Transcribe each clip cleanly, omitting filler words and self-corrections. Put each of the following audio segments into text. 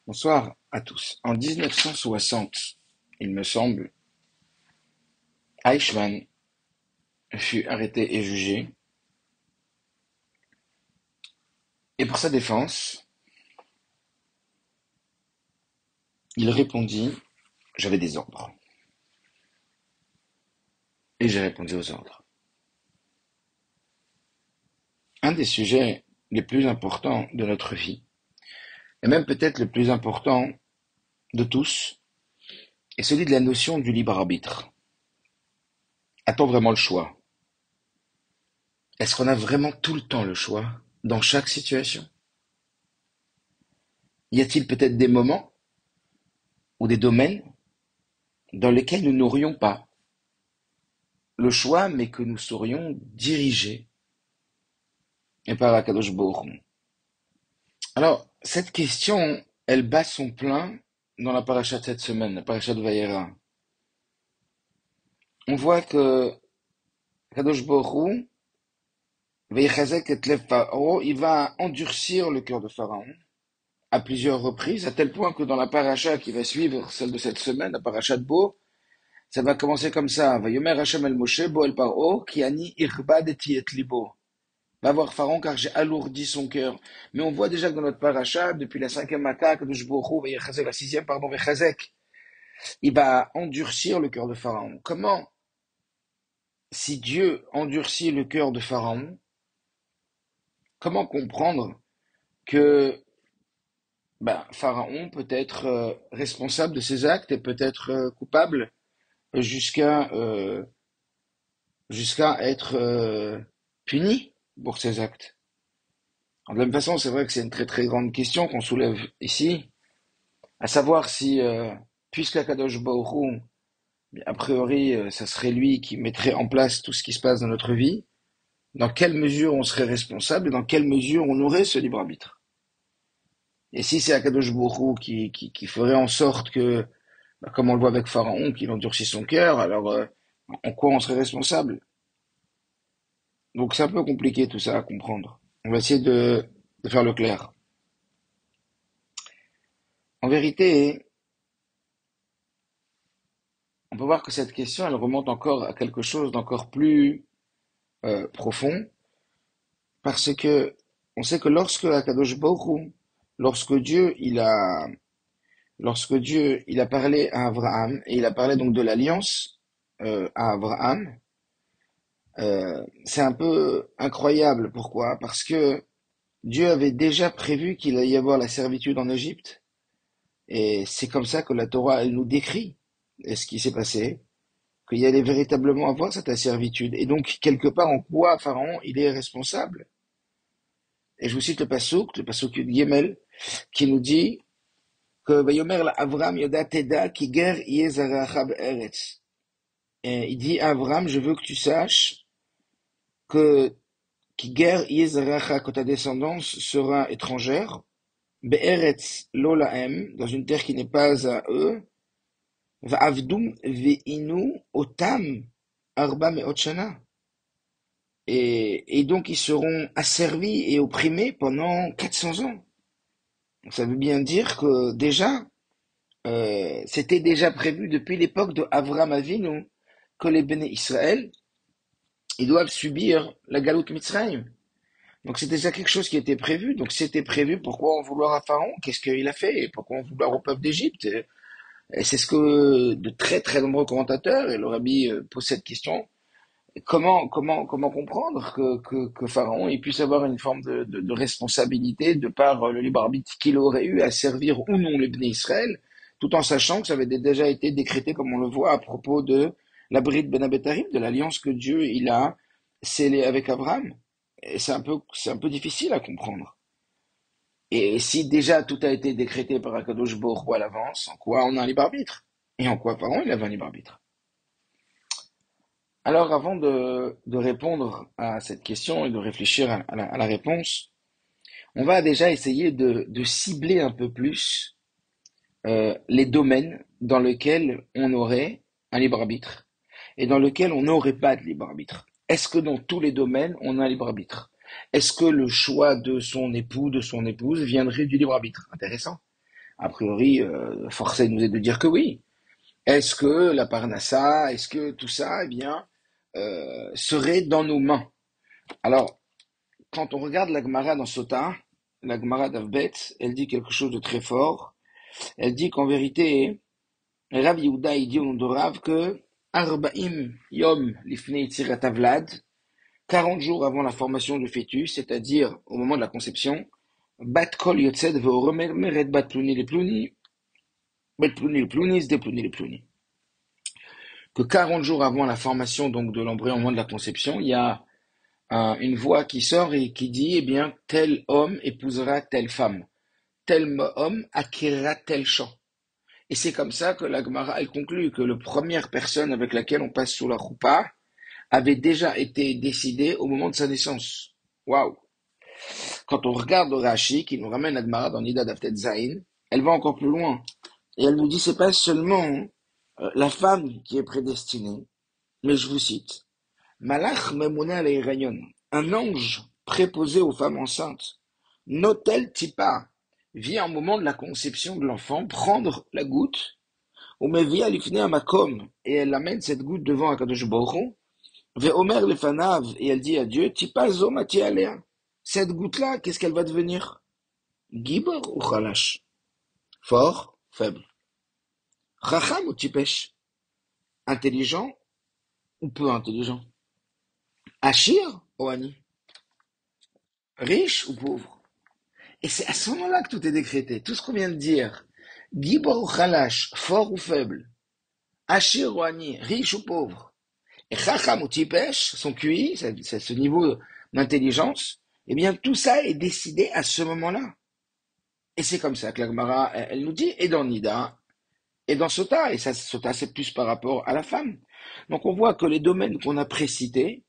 Bonsoir à tous. En 1960, il me semble, Eichmann fut arrêté et jugé, et pour sa défense, il répondit: j'avais des ordres, et j'ai répondu aux ordres. Un des sujets les plus importants de notre vie, et même peut-être le plus important de tous, est celui de la notion du libre arbitre. A-t-on vraiment le choix? Est-ce qu'on a vraiment tout le temps le choix dans chaque situation? Y a-t-il peut-être des moments ou des domaines dans lesquels nous n'aurions pas le choix, mais que nous serions dirigés et par Akadosh Baruch Hu? Alors, cette question, elle bat son plein dans la paracha de cette semaine, la paracha de Vayera. On voit que Akadosh Baruch Hu, Vayechazek et Lev Pharaon, il va endurcir le cœur de Pharaon à plusieurs reprises, à tel point que dans la paracha qui va suivre, celle de cette semaine, la paracha de Bo, ça va commencer comme ça: Vayomer Hashem el Moshe, Bo el Paro, ki ani irbad et libo. Va voir Pharaon car j'ai alourdi son cœur. Mais on voit déjà que dans notre paracha, depuis la cinquième attaque de Jborou, la sixième, pardon, Vechazek, il va endurcir le cœur de Pharaon. Comment, si Dieu endurcit le cœur de Pharaon, comment comprendre que Pharaon peut être responsable de ses actes et peut être coupable jusqu'à jusqu'à être puni pour ses actes? Alors, de la même façon, c'est vrai que c'est une très très grande question qu'on soulève ici, à savoir si, puisque Akadosh Baruch Hu, a priori, ça serait lui qui mettrait en place tout ce qui se passe dans notre vie, dans quelle mesure on serait responsable et dans quelle mesure on aurait ce libre arbitre. Et si c'est Akadosh Baruch Hu qui ferait en sorte que, comme on le voit avec Pharaon, qu'il endurcit son cœur, alors en quoi on serait responsable? Donc c'est un peu compliqué tout ça à comprendre. On va essayer de faire le clair. En vérité, on peut voir que cette question, elle remonte encore à quelque chose d'encore plus profond, parce que on sait que lorsque Akadosh Baruch Hu, lorsque Dieu il a lorsque Dieu il a parlé à Abraham, et il a parlé donc de l'alliance à Abraham, c'est un peu incroyable. Pourquoi? Parce que Dieu avait déjà prévu qu'il allait y avoir la servitude en Égypte, et c'est comme ça que la Torah elle nous décrit ce qui s'est passé, qu'il y allait véritablement avoir cette servitude. Et donc quelque part, en quoi Pharaon il est responsable? Et je vous cite le passouk Yud Gimel, qui nous dit que Vayomer la Avram Yoda Teda ki ger yeh zaracha be'eretz. Et il dit à Avram: je veux que tu saches que ki ger yeh zaracha, que ta descendance sera étrangère, be'eretz lo lahem, dans une terre qui n'est pas à eux, va'avdum ve'inu otam arba me'ot shana. Et donc ils seront asservis et opprimés pendant 400 ans. Donc ça veut bien dire que déjà, c'était déjà prévu depuis l'époque de Avram Avinu que les Béné Israël, ils doivent subir la Galoute Mitzrayim. Donc c'est déjà quelque chose qui était prévu. Donc c'était prévu. Pourquoi en vouloir à Pharaon? Qu'est-ce qu'il a fait? Et pourquoi en vouloir au peuple d'Égypte? Et c'est ce que de très très nombreux commentateurs, et le Rabbi pose cette question: comment comprendre que Pharaon il puisse avoir une forme de responsabilité de par le libre arbitre qu'il aurait eu à servir ou non les Béné Israël, tout en sachant que ça avait déjà été décrété, comme on le voit à propos de la Brit Ben Abetarim, de l'alliance que Dieu il a scellée avec Abraham. Et c'est un peu difficile à comprendre. Et si déjà tout a été décrété par Akadosh Baruch Hu à l'avance, en quoi on a un libre arbitre? Et en quoi Pharaon il avait un libre arbitre? Alors, avant de répondre à cette question et de réfléchir à la réponse, on va déjà essayer de cibler un peu plus les domaines dans lesquels on aurait un libre arbitre et dans lesquels on n'aurait pas de libre arbitre. Est-ce que dans tous les domaines, on a un libre arbitre? Est-ce que le choix de son époux, de son épouse, viendrait du libre arbitre? Intéressant. A priori, forcé nous est de dire que oui. Est-ce que la parnassa, est-ce que tout ça, eh bien, serait dans nos mains? Alors, quand on regarde la Gemara dans Sota, la Gemara d'Avbet, elle dit quelque chose de très fort. Elle dit qu'en vérité, Rav Yehuda, il dit au nom de Rav que Arba'im Yom Lifnei Yetzirat Havlad, 40 jours avant la formation du fœtus, c'est-à-dire au moment de la conception, Bat Kol Yotzed Ve'oremer Meret Bat Pluni les Pluni, Bet Pluni les Plunis, Des Pluni les Pluni. Que 40 jours avant la formation donc de l'embryon au moment de la conception, il y a une voix qui sort et qui dit, eh bien, tel homme épousera telle femme, tel homme acquérera tel champ. Et c'est comme ça que la Gemara, elle conclut que la première personne avec laquelle on passe sous la choupa avait déjà été décidée au moment de sa naissance. Waouh! Quand on regarde le Rashi, qui nous ramène la Gemara dans Nida d'Aftet Zain, elle va encore plus loin. Et elle nous dit, c'est pas seulement la femme qui est prédestinée, mais je vous cite, Malach Memuna Leirayon, un ange préposé aux femmes enceintes, Notel Tipa, vient au moment de la conception de l'enfant prendre la goutte, ou Mevia Lifnei Makom, et elle amène cette goutte devant Akadosh Baruch Hu, Ve'omer Lefanav, et elle dit à Dieu, Tipa Zo Mati Alea. Cette goutte-là, qu'est-ce qu'elle va devenir? Gibor ou Khalash? Fort, faible. Chacham ou Tipesh? Intelligent ou peu intelligent? Achir ou Ani? Riche ou pauvre? Et c'est à ce moment-là que tout est décrété. Tout ce qu'on vient de dire. Gibor ou Khalash, fort ou faible. Achir ou Ani, riche ou pauvre. Et Chacham ou Tipesh, son QI, c'est ce niveau d'intelligence, eh bien tout ça est décidé à ce moment-là. Et c'est comme ça que la Gemara, elle nous dit, et dans Nida, et dans Sota, et ça, Sota, c'est plus par rapport à la femme. Donc on voit que les domaines qu'on a précités,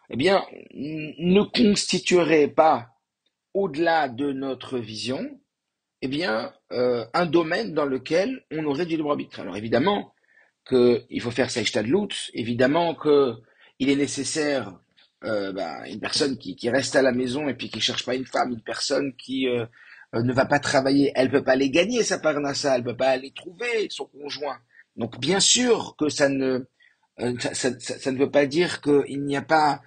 eh bien, ne constitueraient pas, au-delà de notre vision, eh bien, un domaine dans lequel on aurait du libre arbitre. Alors évidemment qu'il faut faire sa ishtadlout, évidemment qu'il est nécessaire une personne qui reste à la maison et puis qui cherche pas une femme, une personne qui ne va pas travailler, elle peut pas aller gagner sa parnassa, elle peut pas aller trouver son conjoint. Donc bien sûr que ça ne veut pas dire qu'il n'y a pas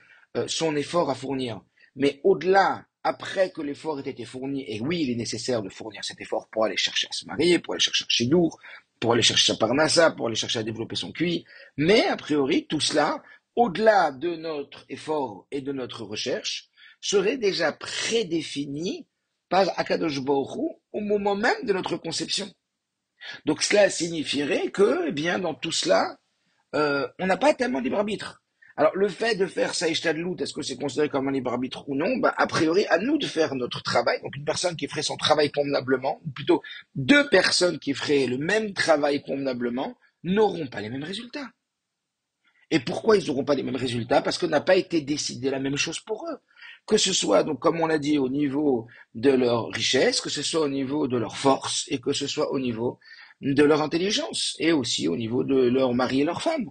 son effort à fournir. Mais au-delà, après que l'effort ait été fourni, et oui, il est nécessaire de fournir cet effort pour aller chercher à se marier, pour aller chercher chez nous, pour aller chercher sa parnassa, pour aller chercher à développer son QI. Mais a priori, tout cela, au-delà de notre effort et de notre recherche, serait déjà prédéfini par Akadosh Baruch Hu au moment même de notre conception. Donc cela signifierait que, eh bien, dans tout cela, on n'a pas tellement de libre arbitre. Alors, le fait de faire ça Ishtadlout, est-ce que c'est considéré comme un libre arbitre ou non? A priori, à nous de faire notre travail. Donc, une personne qui ferait son travail convenablement, ou plutôt deux personnes qui feraient le même travail convenablement, n'auront pas les mêmes résultats. Et pourquoi ils n'auront pas les mêmes résultats? Parce que n'a pas été décidé la même chose pour eux. Que ce soit, donc, comme on l'a dit, au niveau de leur richesse, que ce soit au niveau de leur force, et que ce soit au niveau de leur intelligence, et aussi au niveau de leur mari et leur femme.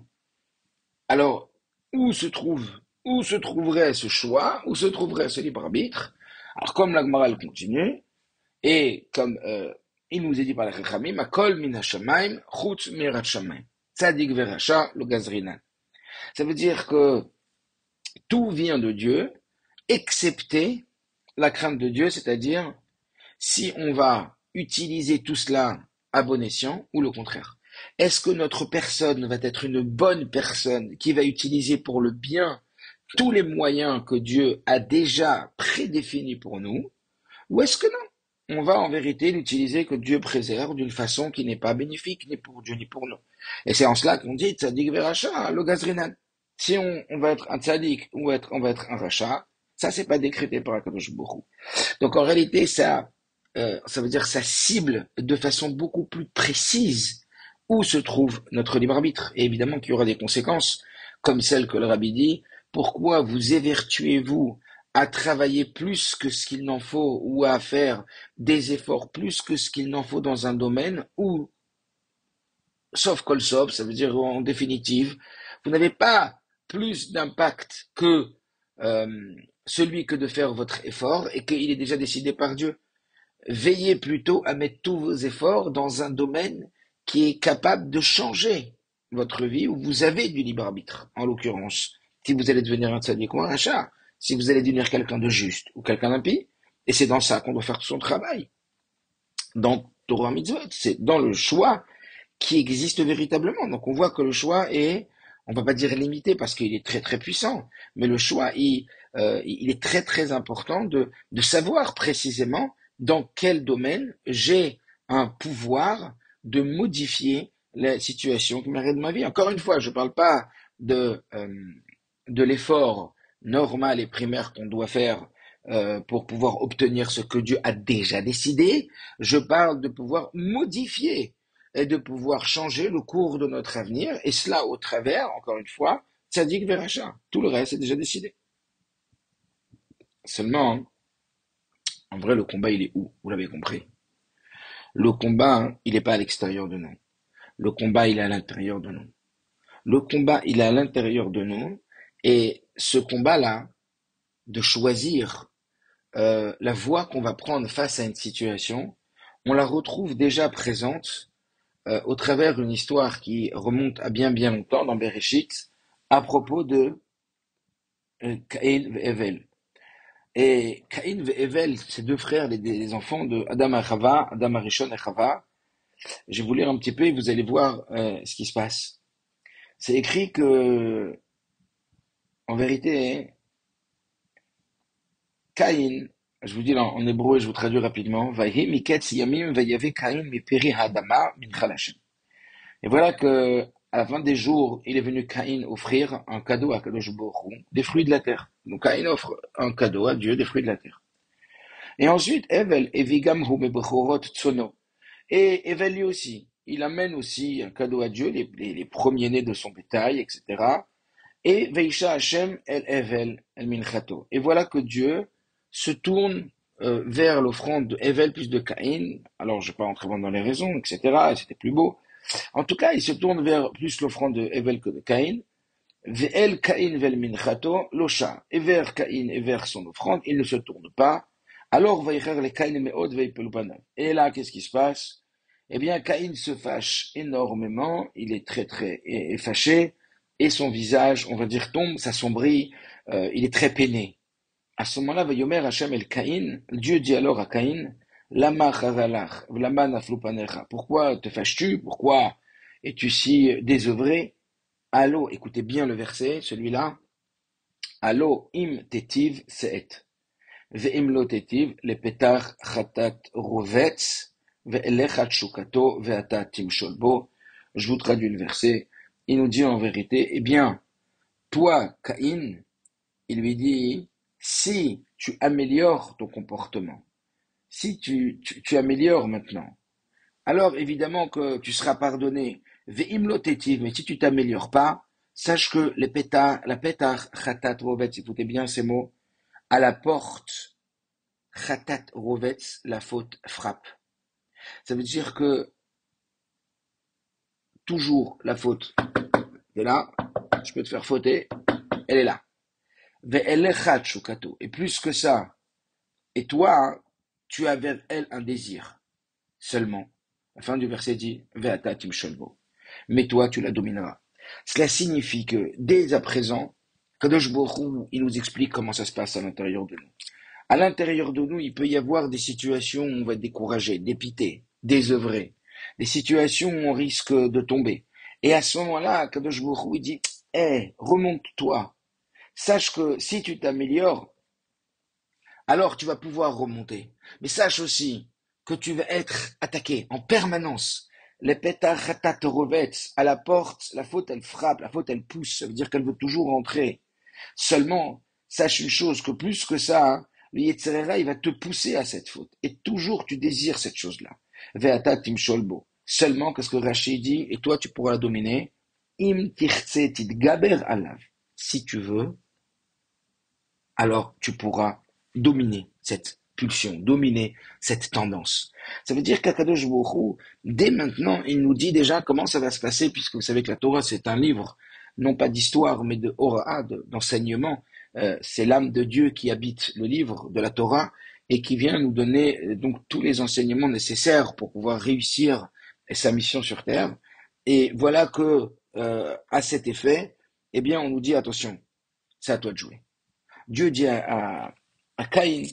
Alors, où se trouverait ce choix, où se trouverait ce libre arbitre? Alors, comme la Gemara continue, et comme il nous est dit par les Chachamim, Akol min hashamayim, chutz mirat shamayim. Tzadik veracha, le gazrinan. Ça veut dire que tout vient de Dieu, excepté la crainte de Dieu, c'est-à-dire si on va utiliser tout cela à bon escient ou le contraire. Est-ce que notre personne va être une bonne personne qui va utiliser pour le bien tous les moyens que Dieu a déjà prédéfinis pour nous, ou est-ce que non? On va en vérité l'utiliser que Dieu préserve d'une façon qui n'est pas bénéfique ni pour Dieu ni pour nous. Et c'est en cela qu'on dit tzadik veracha, le gazrinan. Si on va être un tzadik ou on va être un rachat, ça c'est pas décrété par Akadosh Baruch Hu. Donc en réalité ça veut dire ça cible de façon beaucoup plus précise où se trouve notre libre arbitre. Et évidemment qu'il y aura des conséquences, comme celle que le rabbi dit, pourquoi vous évertuez-vous à travailler plus que ce qu'il n'en faut ou à faire des efforts plus que ce qu'il n'en faut dans un domaine où, sauf kolsov, ça veut dire en définitive, vous n'avez pas plus d'impact que celui que de faire votre effort et qu'il est déjà décidé par Dieu. veillez plutôt à mettre tous vos efforts dans un domaine qui est capable de changer votre vie, où vous avez du libre arbitre. En l'occurrence, si vous allez devenir un tzaddik ou un rachat, si vous allez devenir quelqu'un de juste ou quelqu'un d'impie, et c'est dans ça qu'on doit faire tout son travail. Dans Torah Mitzvot, c'est dans le choix qui existe véritablement. Donc on voit que le choix est, on va pas dire limité parce qu'il est très très puissant, mais le choix il est très très important de savoir précisément dans quel domaine j'ai un pouvoir de modifier la situation qui m'arrête de ma vie. Encore une fois, je ne parle pas de l'effort normal et primaire qu'on doit faire pour pouvoir obtenir ce que Dieu a déjà décidé. Je parle de pouvoir modifier et de pouvoir changer le cours de notre avenir, et cela au travers, encore une fois, Tzadik Veracha. Tout le reste est déjà décidé. Seulement, en vrai, le combat, il est où? Vous l'avez compris. Le combat, il n'est pas à l'extérieur de nous. Le combat, il est à l'intérieur de nous. Le combat, il est à l'intérieur de nous, et ce combat-là, de choisir la voie qu'on va prendre face à une situation, on la retrouve déjà présente au travers d'une histoire qui remonte à bien bien longtemps dans Bereshit, à propos de Caïn et Evel. Et Caïn et Evel, ces deux frères, les enfants de Adam et Chava, Adam Arishon et Chava, je vais vous lire un petit peu et vous allez voir ce qui se passe. C'est écrit que, en vérité, Caïn, je vous dis en hébreu et je vous traduis rapidement, Vahi miketz yamim vayave Caïn miperi hadama min chalashem. Et voilà que, à la fin des jours, il est venu Caïn offrir un cadeau à Kadosh Baruch Hu, des fruits de la terre. Donc Caïn offre un cadeau à Dieu, des fruits de la terre. Et ensuite, Evel, Evigam hu mebechorot tsono. Et Evel lui aussi, il amène aussi un cadeau à Dieu, les premiers-nés de son bétail, etc. Et Veisha Hashem el Evel el minchato. Et voilà que Dieu se tourne vers l'offrande de Evel plus de Caïn. Alors, je ne vais pas entrer dans les raisons, etc. C'était plus beau. En tout cas, il se tourne vers plus l'offrande de Evel que de Caïn. Ve'el Caïn vel minchato losha. Et vers Caïn et vers son offrande, il ne se tourne pas. Alors, vaïcher le Caïn me'od ve'ipelu banav. Et là, qu'est-ce qui se passe? Eh bien, Caïn se fâche énormément. Il est très très fâché. Et son visage, on va dire, tombe, s'assombrit. Il est très peiné. À ce moment-là, vayomer Hashem el Caïn. Dieu dit alors à Caïn, Lama chavalach, lama naflu panecha. Pourquoi te fâches-tu? Pourquoi es-tu si désœuvré? Allo, écoutez bien le verset, celui-là. Allo im tetiv seet. Ve'im lo tetiv, le petar chatat rovetz, ve'elecha tshukato, ve'ata timshol bo. Je vous traduis le verset. Il nous dit en vérité, eh bien, toi, Caïn, il lui dit, si tu améliores ton comportement, si tu améliores maintenant, alors évidemment que tu seras pardonné. Ve'imlotetiv, mais si tu t'améliores pas, sache que la pétar, chatat rovetz, écoutez bien ces mots, à la porte, chatat rovetz, la faute frappe. Ça veut dire que toujours la faute est là, je peux te faire fauter, elle est là. Ve'elecha tshukato, et plus que ça, et toi, tu as vers elle un désir, seulement. La fin du verset dit, Ve'ata timsholbo. Mais toi, tu la domineras. Cela signifie que, dès à présent, Kadosh Baruch Hu, il nous explique comment ça se passe à l'intérieur de nous. À l'intérieur de nous, il peut y avoir des situations où on va être découragé, dépité, désœuvré, des situations où on risque de tomber. Et à ce moment-là, Kadosh Baruch Hu, il dit, remonte-toi. Sache que si tu t'améliores, alors tu vas pouvoir remonter. Mais sache aussi que tu vas être attaqué en permanence. Les pétaratat revetz à la porte, la faute elle frappe, la faute elle pousse, ça veut dire qu'elle veut toujours rentrer. Seulement, sache une chose, que plus que ça, hein, le Yetzer Hara, il va te pousser à cette faute. Et toujours tu désires cette chose-là. Ve'ata timsholbo. Seulement, qu'est-ce que Rachid dit, et toi tu pourras la dominer. Im tirtse tidgaber alav. Si tu veux, alors tu pourras dominer cette pulsion, dominer cette tendance. Ça veut dire qu'Akadosh Baruch Hu, dès maintenant, il nous dit déjà comment ça va se passer, puisque vous savez que la Torah, c'est un livre, non pas d'histoire, mais de Hora'a, d'enseignement. C'est l'âme de Dieu qui habite le livre de la Torah, et qui vient nous donner donc tous les enseignements nécessaires pour pouvoir réussir sa mission sur Terre. Et voilà que, à cet effet, eh bien, on nous dit attention, c'est à toi de jouer. Dieu dit à Caïn,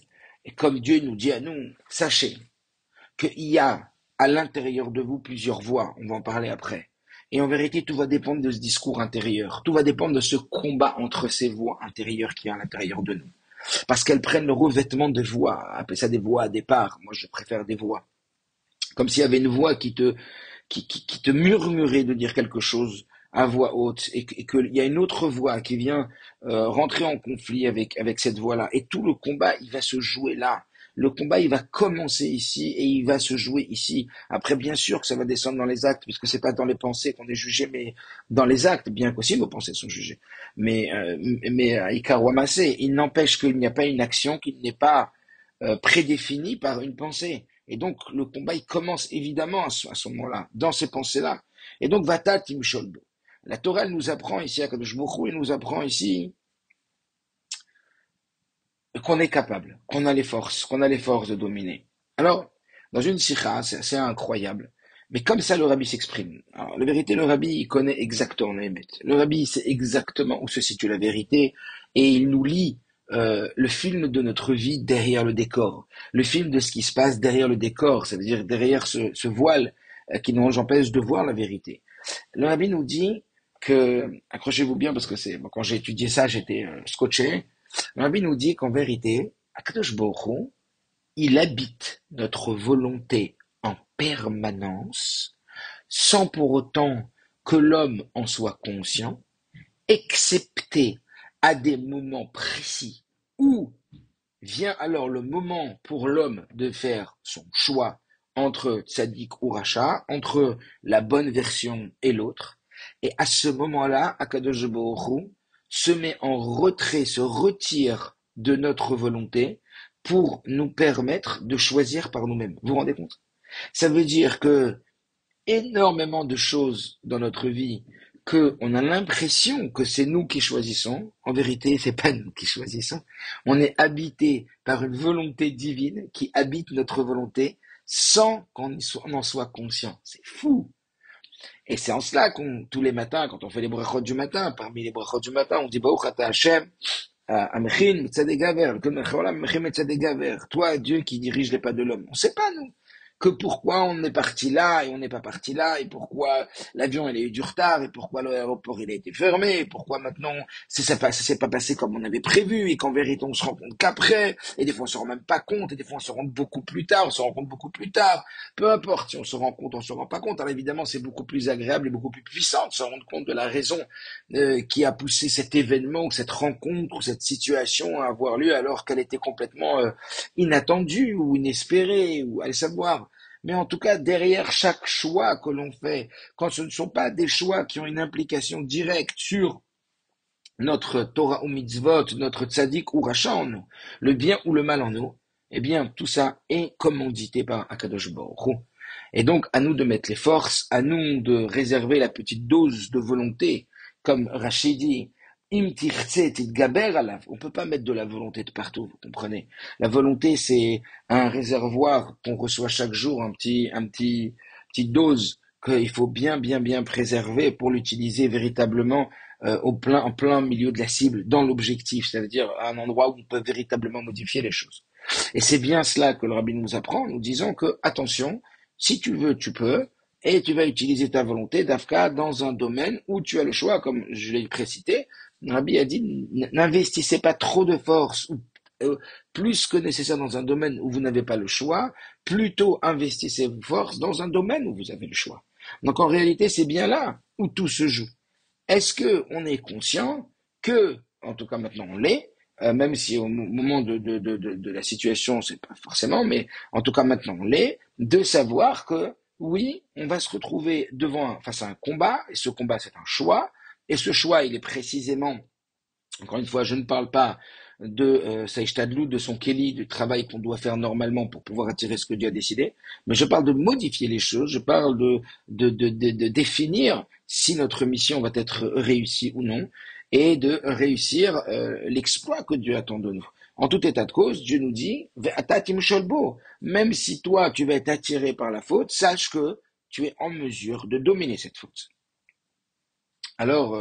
et comme Dieu nous dit à nous, sachez qu'il y a à l'intérieur de vous plusieurs voix, on va en parler après. Et en vérité, tout va dépendre de ce discours intérieur, tout va dépendre de ce combat entre ces voix intérieures qui est à l'intérieur de nous. Parce qu'elles prennent le revêtement de voix, appelez ça des voix à départ, moi je préfère des voix. Comme s'il y avait une voix qui te murmurait de dire quelque chose à voix haute et qu'il y a une autre voix qui vient rentrer en conflit avec cette voix-là. Et tout le combat, il va se jouer là. Le combat, il va commencer ici et il va se jouer ici. Après, bien sûr que ça va descendre dans les actes, puisque c'est pas dans les pensées qu'on est jugé, mais dans les actes, bien qu'aussi nos pensées sont jugées. Mais Ikar Wamassé, il n'empêche qu'il n'y a pas une action qui n'est pas prédéfinie par une pensée. Et donc, le combat, il commence évidemment à ce moment-là, dans ces pensées-là. Et donc, Vatat Timsholbo. La Torah, elle nous apprend ici, à Kadosh Baruch Hu, elle nous apprend ici qu'on est capable, qu'on a les forces de dominer. Alors, dans une sikha, c'est assez incroyable. Mais comme ça, le rabbi s'exprime. Alors, la vérité, le rabbi, il connaît exactement, le rabbi, il sait exactement où se situe la vérité, et il nous lit le film de notre vie derrière le décor. Le film de ce qui se passe derrière le décor, ça veut dire derrière ce voile qui nous empêche de voir la vérité. Le rabbi nous dit que, accrochez-vous bien parce que quand j'ai étudié ça, j'étais scotché. Le rabbi nous dit qu'en vérité, Akadosh Baruch Hu, il habite notre volonté en permanence, sans pour autant que l'homme en soit conscient, excepté à des moments précis où vient alors le moment pour l'homme de faire son choix entre tzaddik ou racha, entre la bonne version et l'autre. Et à ce moment-là, Akadosh Baruch Hu se met en retrait, se retire de notre volonté pour nous permettre de choisir par nous-mêmes. Vous vous rendez compte? Ça veut dire que énormément de choses dans notre vie que on a l'impression que c'est nous qui choisissons. En vérité, c'est pas nous qui choisissons. On est habité par une volonté divine qui habite notre volonté sans qu'on en soit conscient. C'est fou. Et c'est en cela tous les matins, quand on fait les brachot du matin, parmi les brachot du matin, on dit Baruch ata Hashem, Amechin Mitzadei Gaver, toi, Dieu qui dirige les pas de l'homme. On ne sait pas, nous, que pourquoi on est parti là et on n'est pas parti là, et pourquoi l'avion il a eu du retard, et pourquoi l'aéroport il a été fermé, et pourquoi maintenant ça s'est pas passé comme on avait prévu, et qu'en vérité on se rend compte qu'après, et des fois on se rend même pas compte, et des fois on se rend beaucoup plus tard, on se rend compte beaucoup plus tard, peu importe si on se rend compte, on se rend pas compte, alors évidemment c'est beaucoup plus agréable et beaucoup plus puissant de se rendre compte de la raison qui a poussé cet événement, ou cette rencontre, ou cette situation à avoir lieu alors qu'elle était complètement inattendue, ou inespérée, ou allez savoir. Mais en tout cas, derrière chaque choix que l'on fait, quand ce ne sont pas des choix qui ont une implication directe sur notre Torah ou mitzvot, notre tzaddik ou racha en nous, le bien ou le mal en nous, eh bien, tout ça est commandité par Akadosh Baruch Hu. Et donc, à nous de mettre les forces, à nous de réserver la petite dose de volonté, comme Rachid dit, Im tirtse titgaber alav. On peut pas mettre de la volonté de partout, vous comprenez. La volonté, c'est un réservoir qu'on reçoit chaque jour, petite dose qu'il faut bien préserver pour l'utiliser véritablement en plein milieu de la cible, dans l'objectif, c'est-à-dire à un endroit où on peut véritablement modifier les choses. Et c'est bien cela que le rabbi nous apprend, nous disant que, attention, si tu veux, tu peux, et tu vas utiliser ta volonté d'Afka dans un domaine où tu as le choix, comme je l'ai précité. Le rabbi a dit, n'investissez pas trop de force, ou plus que nécessaire dans un domaine où vous n'avez pas le choix, plutôt investissez vos forces dans un domaine où vous avez le choix. Donc en réalité, c'est bien là où tout se joue. Est-ce que on est conscient que, en tout cas maintenant on l'est, même si au moment de la situation c'est pas forcément, mais en tout cas maintenant on l'est, de savoir que oui, on va se retrouver face à un combat, et ce combat c'est un choix, et ce choix il est précisément, encore une fois, je ne parle pas de Saïchtadlou, de son Kelly, du travail qu'on doit faire normalement pour pouvoir attirer ce que Dieu a décidé, mais je parle de modifier les choses, je parle de définir si notre mission va être réussie ou non, et de réussir l'exploit que Dieu attend de nous. En tout état de cause, Dieu nous dit, Ve'ata timshol bo. Même si toi, tu vas être attiré par la faute, sache que tu es en mesure de dominer cette faute. Alors,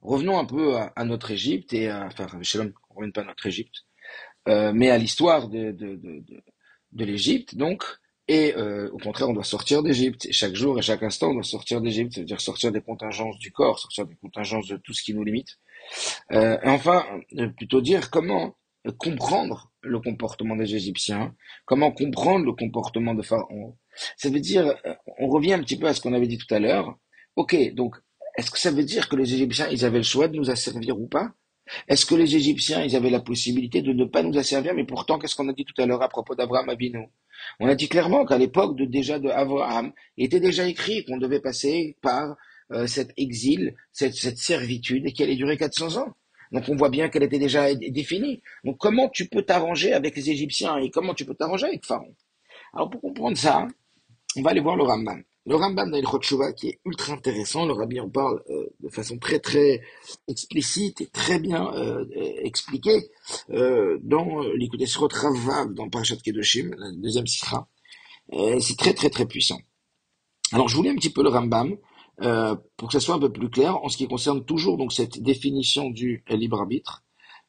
revenons un peu à notre Égypte enfin, Shalom, on ne revienne pas à notre Égypte, mais à l'histoire de l'Égypte, donc, et au contraire, on doit sortir d'Égypte. Chaque jour et chaque instant, on doit sortir d'Égypte, c'est-à-dire sortir des contingences du corps, sortir des contingences de tout ce qui nous limite. Et enfin, plutôt dire comment comprendre le comportement des Égyptiens, comment comprendre le comportement de Pharaon. Ça veut dire, on revient un petit peu à ce qu'on avait dit tout à l'heure. Ok, donc, est-ce que ça veut dire que les Égyptiens, ils avaient le choix de nous asservir ou pas? Est-ce que les Égyptiens, ils avaient la possibilité de ne pas nous asservir? Mais pourtant, qu'est-ce qu'on a dit tout à l'heure à propos d'Abraham Avinu? On a dit clairement qu'à l'époque déjà de Abraham, il était déjà écrit qu'on devait passer par cet exil, cette servitude, et qui allait durer 400 ans. Donc on voit bien qu'elle était déjà définie. Donc comment tu peux t'arranger avec les Égyptiens et comment tu peux t'arranger avec Pharaon? Alors pour comprendre ça, on va aller voir le Rambam. Le Rambam dans Ilchot Shuvah qui est ultra intéressant, le Rabbi en parle de façon très très explicite et très bien expliquée dans l'Ikutei Sirot Rav Vav dans Parashat Kedoshim, la deuxième sikha. C'est très très très puissant. Alors je voulais un petit peu le Rambam pour que ça soit un peu plus clair en ce qui concerne toujours donc cette définition du libre arbitre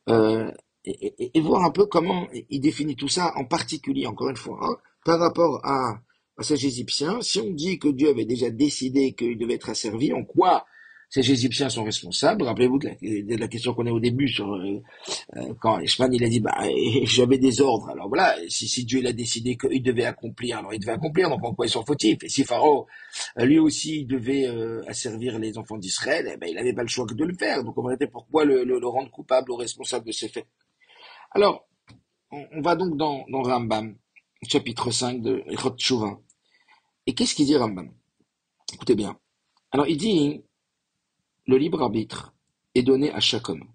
et voir un peu comment il définit tout ça en particulier encore une fois hein, par rapport à ces Égyptiens. Si on dit que Dieu avait déjà décidé qu'il devait être asservi, en quoi ces Égyptiens sont responsables? Rappelez-vous de la question qu'on a au début sur quand Ishmael il a dit bah j'avais des ordres. Alors voilà, si Dieu il a décidé qu'il devait accomplir, alors il devait accomplir. Donc en quoi ils sont fautifs? Et si Pharaon lui aussi il devait asservir les enfants d'Israël, eh ben il n'avait pas le choix que de le faire. Donc en réalité pourquoi le rendre coupable ou responsable de ces faits? Alors on va donc dans Rambam, chapitre 5 de Ilchot Shuvah. Et qu'est-ce qu'il dit Rambam? Écoutez bien. Alors il dit le libre arbitre est donné à chaque homme.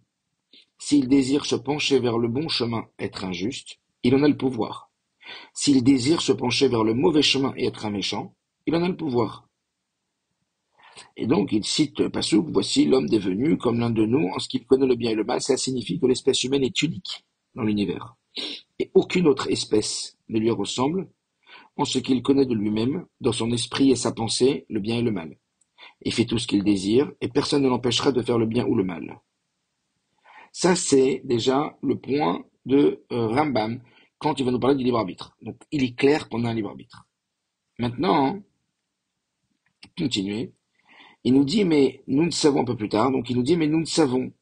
S'il désire se pencher vers le bon chemin, être injuste, il en a le pouvoir. S'il désire se pencher vers le mauvais chemin et être un méchant, il en a le pouvoir. Et donc il cite Passouk, voici l'homme devenu comme l'un de nous en ce qu'il connaît le bien et le mal. Ça signifie que l'espèce humaine est unique dans l'univers. Et aucune autre espèce ne lui ressemble en ce qu'il connaît de lui-même, dans son esprit et sa pensée, le bien et le mal. Il fait tout ce qu'il désire, et personne ne l'empêchera de faire le bien ou le mal. Ça, c'est déjà le point de Rambam quand il va nous parler du libre arbitre. Donc, il est clair qu'on a un libre arbitre. Maintenant, continuez. Il nous dit, mais nous ne savons un peu plus tard, donc il nous dit, mais nous savons,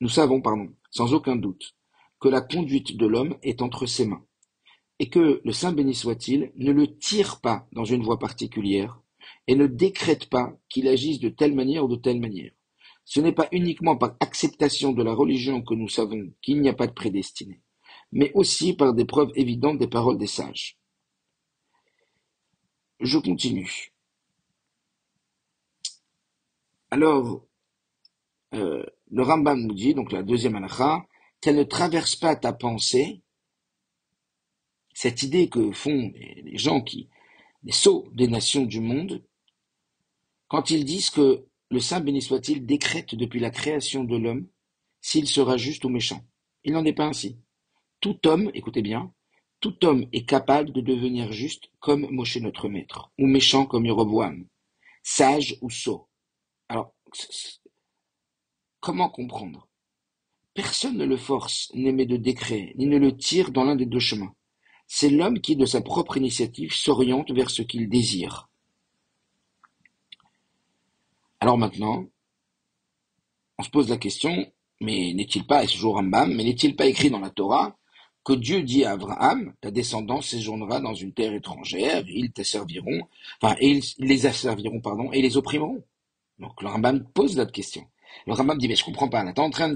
sans aucun doute, que la conduite de l'homme est entre ses mains, et que le Saint béni soit-il ne le tire pas dans une voie particulière, et ne décrète pas qu'il agisse de telle manière ou de telle manière. Ce n'est pas uniquement par acceptation de la religion que nous savons qu'il n'y a pas de prédestiné, mais aussi par des preuves évidentes des paroles des sages. Je continue. Alors, le Rambam nous dit, donc la deuxième halakha, qu'elle ne traverse pas ta pensée, cette idée que font les gens les sots des nations du monde, quand ils disent que le Saint béni soit-il décrète depuis la création de l'homme s'il sera juste ou méchant. Il n'en est pas ainsi. Tout homme, écoutez bien, tout homme est capable de devenir juste comme Moshe notre maître, ou méchant comme Jéroboam, sage ou sot. Alors, comment comprendre? Personne ne le force, n'émet de décret, ni ne le tire dans l'un des deux chemins. C'est l'homme qui, de sa propre initiative, s'oriente vers ce qu'il désire. Alors maintenant, on se pose la question, mais n'est-il pas, et c'est toujours Rambam, mais n'est-il pas écrit dans la Torah que Dieu dit à Abraham, ta descendance séjournera dans une terre étrangère, ils t'asserviront, et ils les asserviront, et ils les opprimeront. Donc le Rambam pose la question. Le Rambam dit, mais je comprends pas, on est en train de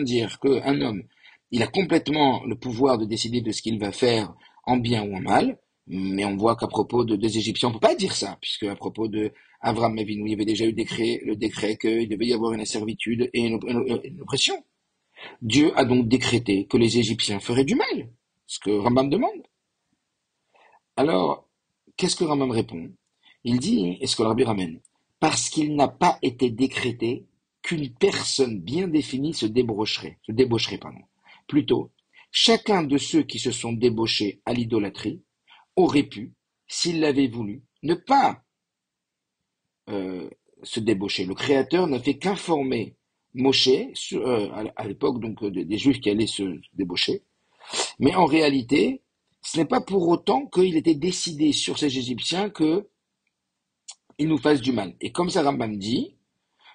dire qu'un homme, il a complètement le pouvoir de décider de ce qu'il va faire en bien ou en mal, mais on voit qu'à propos des Égyptiens, on peut pas dire ça, puisque à propos de Avraham Avinu, il y avait déjà eu le décret qu'il devait y avoir une servitude et une oppression. Dieu a donc décrété que les Égyptiens feraient du mal, ce que Rambam demande. Alors, qu'est-ce que Rambam répond? Il dit, et ce que le Rabbi ramène, parce qu'il n'a pas été décrété qu'une personne bien définie se débaucherait. Plutôt, Chacun de ceux qui se sont débauchés à l'idolâtrie aurait pu, s'il l'avait voulu, ne pas euh, se débaucher. Le Créateur n'a fait qu'informer Moshe, à l'époque donc des Juifs qui allaient se débaucher, mais en réalité, ce n'est pas pour autant qu'il était décidé sur ces Égyptiens qu'ils nous fassent du mal. Et comme ça Rambam dit,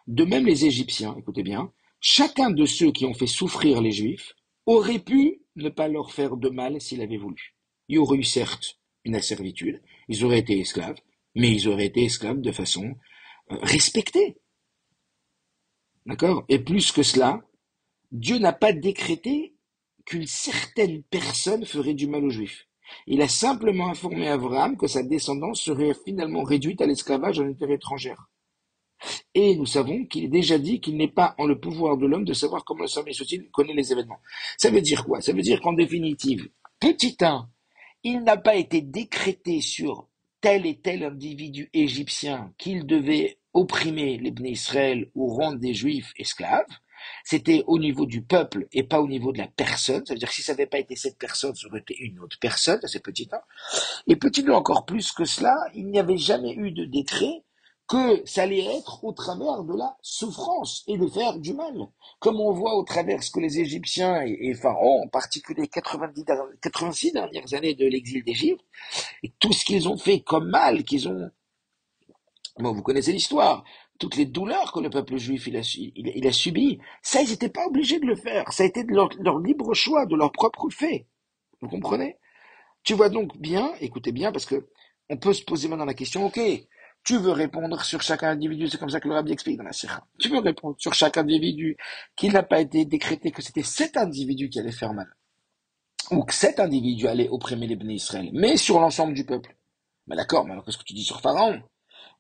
de même les Égyptiens, écoutez bien, chacun de ceux qui ont fait souffrir les Juifs aurait pu ne pas leur faire de mal s'il avait voulu. Il y aurait eu certes une servitude, ils auraient été esclaves, mais ils auraient été esclaves de façon respectée. D'accord? Et plus que cela, Dieu n'a pas décrété qu'une certaine personne ferait du mal aux Juifs. Il a simplement informé Abraham que sa descendance serait finalement réduite à l'esclavage en terre étrangère. Et nous savons qu'il est déjà dit qu'il n'est pas en le pouvoir de l'homme de savoir comment le sommeil soit-il connaît les événements. Ça veut dire quoi? Ça veut dire qu'en définitive, petit 1, il n'a pas été décrété sur tel et tel individu égyptien qu'il devait opprimer les Bnei Israël ou rendre des Juifs esclaves. C'était au niveau du peuple et pas au niveau de la personne. Ça veut dire que si ça n'avait pas été cette personne, ça aurait été une autre personne, c'est petit 1. Et petit 2, encore plus que cela, il n'y avait jamais eu de décret que ça allait être au travers de la souffrance et de faire du mal. Comme on voit au travers ce que les Égyptiens et Pharaon, en particulier 86 dernières années de l'exil d'Égypte, et tout ce qu'ils ont fait comme mal, bon, vous connaissez l'histoire, toutes les douleurs que le peuple juif il a subi, ça, ils n'étaient pas obligés de le faire. Ça a été de leur libre choix, de leur propre fait. Vous comprenez? Tu vois donc bien, écoutez bien, parce que on peut se poser maintenant la question, ok, tu veux répondre sur chaque individu, c'est comme ça que le rabbi explique dans la Sikha. Tu veux répondre sur chaque individu qu'il n'a pas été décrété que c'était cet individu qui allait faire mal, ou que cet individu allait opprimer les Bnei Israël, mais sur l'ensemble du peuple. Mais d'accord, mais alors qu'est-ce que tu dis sur Pharaon?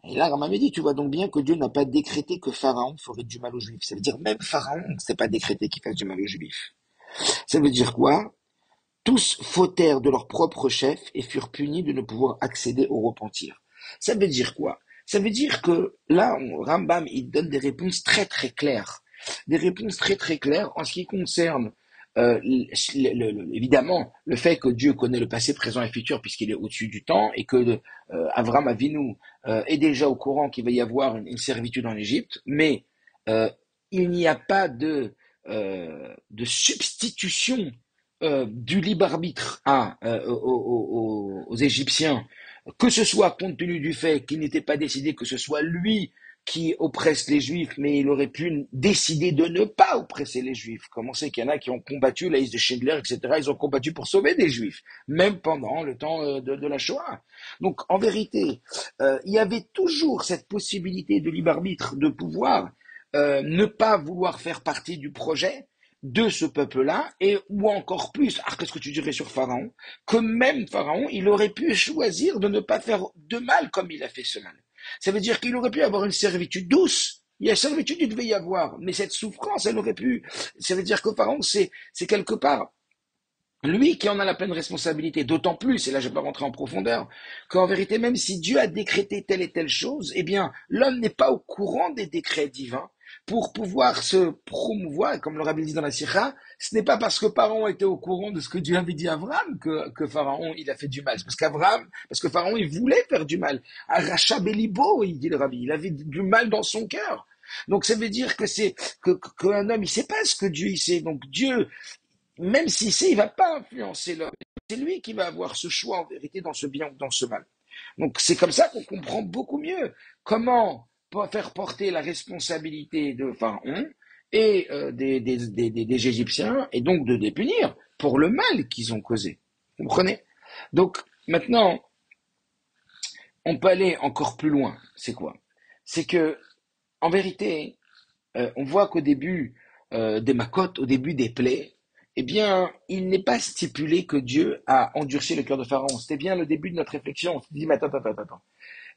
Et là, Rama dit, tu vois donc bien que Dieu n'a pas décrété que Pharaon ferait du mal aux Juifs. Ça veut dire même Pharaon, c'est pas décrété qu'il fasse du mal aux Juifs. Ça veut dire quoi? Tous fautèrent de leur propre chef et furent punis de ne pouvoir accéder au repentir. Ça veut dire quoi? Ça veut dire que là, Rambam, il donne des réponses très très claires. Des réponses très très claires en ce qui concerne évidemment le fait que Dieu connaît le passé, présent et futur puisqu'il est au-dessus du temps et que Avram Avinu est déjà au courant qu'il va y avoir une servitude en Égypte, mais euh, il n'y a pas de substitution du libre arbitre aux Égyptiens, que ce soit compte tenu du fait qu'il n'était pas décidé que ce soit lui qui oppresse les Juifs, mais il aurait pu décider de ne pas oppresser les Juifs. Comme on sait qu'il y en a qui ont combattu, la liste de Schindler, etc., ils ont combattu pour sauver des Juifs, même pendant le temps de la Shoah. Donc, en vérité, il y avait toujours cette possibilité de libre arbitre, de pouvoir ne pas vouloir faire partie du projet, de ce peuple-là, et ou encore plus, qu'est-ce que tu dirais sur Pharaon? Que même Pharaon, il aurait pu choisir de ne pas faire de mal comme il a fait ce mal. Ça veut dire qu'il aurait pu avoir une servitude douce. Il y a servitude, il devait y avoir, mais cette souffrance, elle aurait pu. Ça veut dire que Pharaon, c'est quelque part lui qui en a la pleine responsabilité, d'autant plus, et là je ne vais pas rentrer en profondeur, qu'en vérité, même si Dieu a décrété telle et telle chose, eh bien, l'homme n'est pas au courant des décrets divins pour pouvoir se promouvoir, et comme le rabbi dit dans la Sikha, ce n'est pas parce que Pharaon était au courant de ce que Dieu avait dit à Abraham que Pharaon, il a fait du mal. C'est parce que Pharaon, il voulait faire du mal. Aracha Belibo, il dit le rabbi, il avait du mal dans son cœur. Donc ça veut dire que qu'un homme, il sait pas ce que Dieu il sait. Donc Dieu, même s'il sait, il va pas influencer l'homme. C'est lui qui va avoir ce choix en vérité dans ce bien ou dans ce mal. Donc c'est comme ça qu'on comprend beaucoup mieux comment faire porter la responsabilité de Pharaon et des Égyptiens et donc de les punir pour le mal qu'ils ont causé. Vous comprenez? Donc maintenant, on peut aller encore plus loin. C'est quoi? C'est que en vérité, on voit qu'au début des macotes, au début des plaies, eh bien, il n'est pas stipulé que Dieu a endurci le cœur de Pharaon. C'était bien le début de notre réflexion. On se dit, mais attends.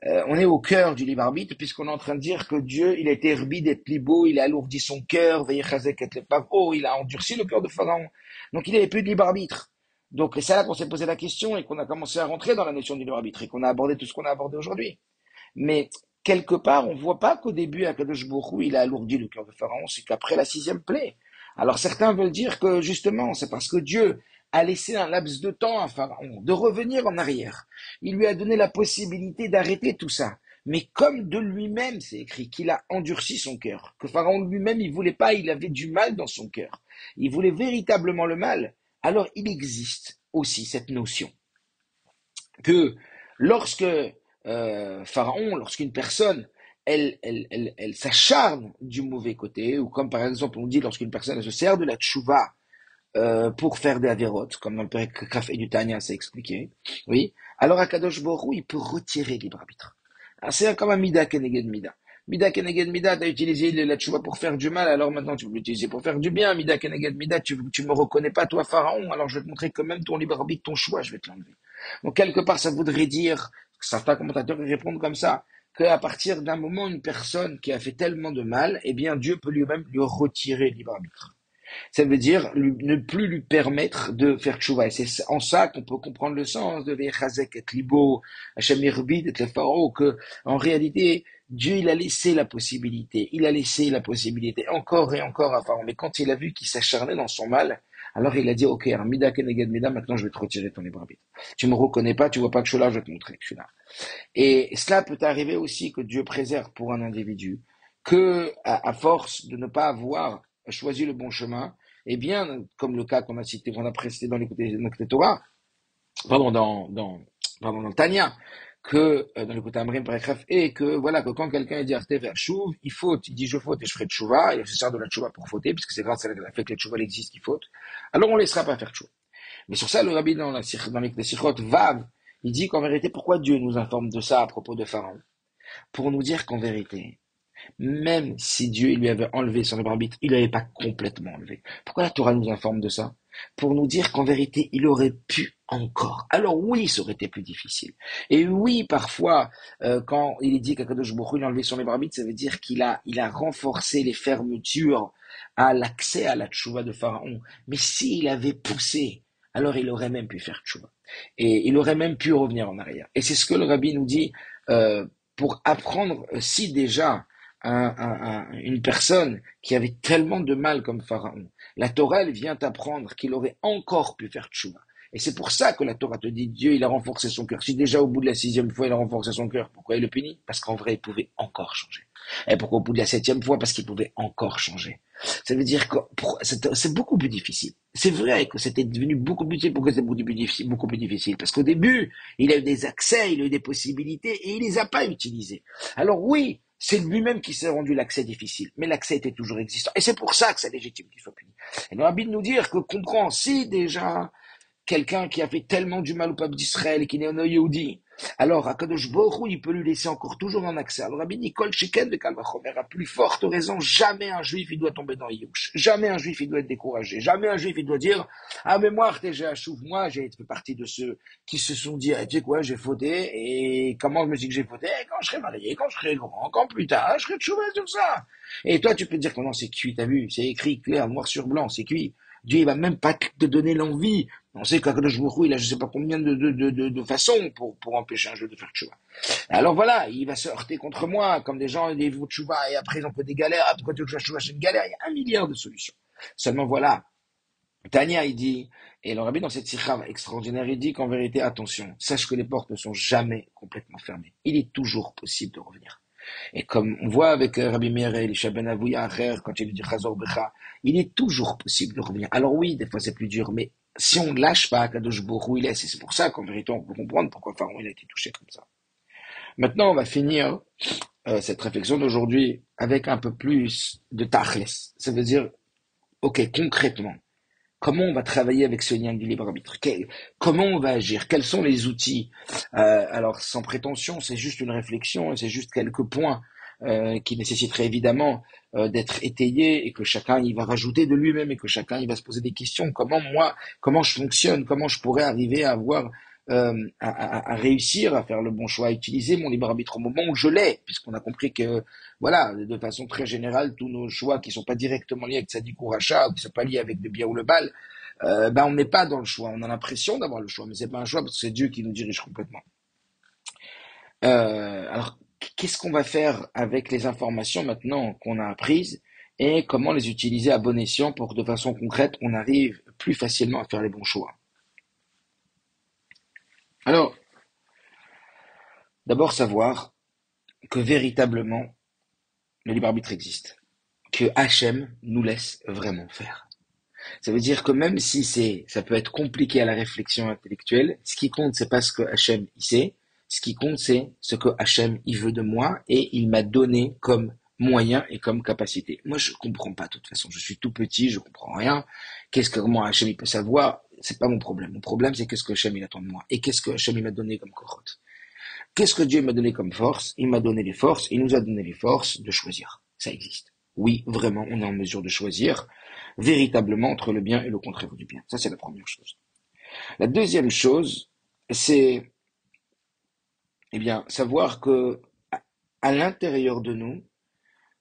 On est au cœur du libre arbitre, puisqu'on est en train de dire que Dieu, il a été herbi d'être plus beau, il a alourdi son cœur, il a endurci le cœur de Pharaon. Donc il n'avait plus de libre arbitre. Donc c'est là qu'on s'est posé la question et qu'on a commencé à rentrer dans la notion du libre arbitre et qu'on a abordé tout ce qu'on a abordé aujourd'hui. Mais quelque part, on voit pas qu'au début, Akadosh Baruch Hu, il a alourdi le cœur de Pharaon, c'est qu'après la sixième plaie, Alors certains veulent dire que justement, c'est parce que Dieu a laissé un laps de temps à Pharaon de revenir en arrière. Il lui a donné la possibilité d'arrêter tout ça. Mais comme de lui-même, c'est écrit qu'il a endurci son cœur, que Pharaon lui-même, il voulait pas, il avait du mal dans son cœur. Il voulait véritablement le mal. Alors il existe aussi cette notion que lorsque Pharaon, lorsqu'une personne, elle s'acharne du mauvais côté, ou comme par exemple on dit lorsqu'une personne elle se sert de la tchouva pour faire des avérotes, comme dans le Père Kaf et du Tanya, c'est expliqué, oui, alors Akadosh Baruch Hu, il peut retirer libre arbitre. C'est comme un Mida Keneged Mida. Mida Keneged Mida, tu as utilisé la tchouva pour faire du mal, alors maintenant tu veux l'utiliser pour faire du bien. Mida Keneged Mida, tu me reconnais pas, toi, Pharaon, alors je vais te montrer quand même ton libre arbitre, ton choix, je vais te l'enlever. Donc, quelque part, ça voudrait dire, certains commentateurs répondent comme ça, qu'à partir d'un moment, une personne qui a fait tellement de mal, eh bien, Dieu peut lui-même lui retirer le libre arbitre. Ça veut dire ne plus lui permettre de faire tchouva. Et c'est en ça qu'on peut comprendre le sens de Vechazek et Libo, Hachem Irbid et Pharaon, que, en réalité, Dieu, il a laissé la possibilité encore et encore à Pharaon. Mais quand il a vu qu'il s'acharnait dans son mal, alors il a dit, ok, alors Mida Keneged Mida, maintenant je vais te retirer ton libre arbitre. Tu me reconnais pas, tu vois pas que je suis là, je vais te montrer que je suis là. Et cela peut arriver aussi que Dieu préserve pour un individu, que à force de ne pas avoir choisi le bon chemin, eh bien, comme le cas qu'on a précédé dans l'écouté Torah, pardon, dans le Tanya, que dans l'écouté Amrim Parekref, et que voilà, que quand quelqu'un dit Artev Chouv, il faute, il dit je faute et je ferai tchouva, il se sert de la tchouva pour fauter, puisque c'est grâce à la fait que la tchouva existe qu'il faute, alors on ne laissera pas faire tchouva. Mais sur ça, le rabbi dans les Sichot Vav, il dit qu'en vérité, pourquoi Dieu nous informe de ça à propos de Pharaon? Pour nous dire qu'en vérité, même si Dieu lui avait enlevé son libre arbitre, il l'avait pas complètement enlevé. Pourquoi la Torah nous informe de ça? Pour nous dire qu'en vérité, il aurait pu encore. Alors oui, ça aurait été plus difficile. Et oui, parfois, quand il est dit qu'Akadosh Baruch Hu il a enlevé son libre arbitre, ça veut dire il a renforcé les fermetures à l'accès à la tchouva de Pharaon. Mais s'il avait poussé, alors il aurait même pu faire tchouva. Et il aurait même pu revenir en arrière. Et c'est ce que le rabbi nous dit pour apprendre si déjà une personne qui avait tellement de mal comme Pharaon, la Torah, elle vient t'apprendre qu'il aurait encore pu faire tchouva. Et c'est pour ça que la Torah te dit, Dieu, il a renforcé son cœur. Si déjà au bout de la 6e fois, il a renforcé son cœur, pourquoi il le punit? Parce qu'en vrai, il pouvait encore changer. Et pourquoi au bout de la 7e fois? Parce qu'il pouvait encore changer. Ça veut dire que c'est beaucoup plus difficile. C'est vrai que c'était devenu beaucoup plus difficile. Pourquoi c'est beaucoup plus difficile? Parce qu'au début, il a eu des accès, il a eu des possibilités et il les a pas utilisées. Alors oui, c'est lui-même qui s'est rendu l'accès difficile, mais l'accès était toujours existant. Et c'est pour ça que c'est légitime qu'il soit puni. Et le rabbi de nous dire que comprend si déjà quelqu'un qui a fait tellement du mal au peuple d'Israël et qui n'est un Yehudi, alors Akadosh Baruch Hu, il peut lui laisser encore toujours un accès. Alors Rabbi Nicole Sheken de Kalvachomer, à plus forte raison, jamais un juif il doit tomber dans Yush. Jamais un juif il doit être découragé. Jamais un juif il doit dire ah mais moi Artéger Achouf, moi j'ai fait partie de ceux qui se sont dit ah, tu sais quoi j'ai fauté et comment je me dis que j'ai fauté quand je serai marié, quand je serai grand, quand plus tard je serai chouvé sur ça. Et toi tu peux te dire que non c'est cuit, t'as vu, c'est écrit clair noir sur blanc, c'est cuit. Dieu il va même pas te donner l'envie. On sait qu'Akadosh Baruch Hu, il a je sais pas combien de façons pour empêcher un jeu de faire tchouva. Alors voilà, il va se heurter contre moi, comme des gens, ils vont tchouva et après ils ont fait des galères, après quand tu fais tchouva, c'est une galère, il y a 1 milliard de solutions. Seulement voilà, Tania, il dit, et le rabbi dans cette sikha extraordinaire, il dit qu'en vérité, attention, sache que les portes ne sont jamais complètement fermées. Il est toujours possible de revenir. Et comme on voit avec Rabbi Meir et Elisha Ben Avouya, quand il dit Chazor Becha, il est toujours possible de revenir. Alors oui, des fois c'est plus dur, mais si on ne lâche pas Kadosh Baruch Hu, il laisse. Et c'est pour ça qu'en vérité, on peut comprendre pourquoi Pharaon il a été touché comme ça. Maintenant, on va finir cette réflexion d'aujourd'hui avec un peu plus de tachles. Ça veut dire, ok, concrètement, comment on va travailler avec ce lien du libre arbitre? Comment on va agir? Quels sont les outils? Alors, sans prétention, c'est juste une réflexion, c'est juste quelques points qui nécessiteraient évidemment d'être étayés et que chacun y va rajouter de lui-même et que chacun y va se poser des questions. Comment je fonctionne? Comment je pourrais arriver à avoir à réussir à faire le bon choix, à utiliser mon libre arbitre au moment où je l'ai, puisqu'on a compris que, voilà, de façon très générale, tous nos choix qui sont pas directement liés avec Tzadik ou Racha, ou qui sont pas liés avec le bien ou le mal, on n'est pas dans le choix. On a l'impression d'avoir le choix, mais c'est pas un choix parce que c'est Dieu qui nous dirige complètement. Alors, qu'est-ce qu'on va faire avec les informations maintenant qu'on a apprises et comment les utiliser à bon escient pour que de façon concrète, on arrive plus facilement à faire les bons choix. Alors, d'abord savoir que véritablement, le libre arbitre existe, que Hachem nous laisse vraiment faire. Ça veut dire que même si ça peut être compliqué à la réflexion intellectuelle, ce qui compte, c'est pas ce que Hachem il sait, ce qui compte, c'est ce que Hachem il veut de moi et il m'a donné comme moyen et comme capacité. Moi, je comprends pas, de toute façon. Je suis tout petit, je comprends rien. Comment Hachem il peut savoir? C'est pas mon problème. Mon problème, c'est qu'est-ce que Hachem il attend de moi et qu'est-ce que Hachem il m'a donné comme corotte. Qu'est-ce que Dieu m'a donné comme force? Il m'a donné les forces, il nous a donné les forces de choisir. Ça existe. Oui, vraiment, on est en mesure de choisir véritablement entre le bien et le contraire du bien. Ça, c'est la première chose. La deuxième chose, c'est, savoir que à l'intérieur de nous,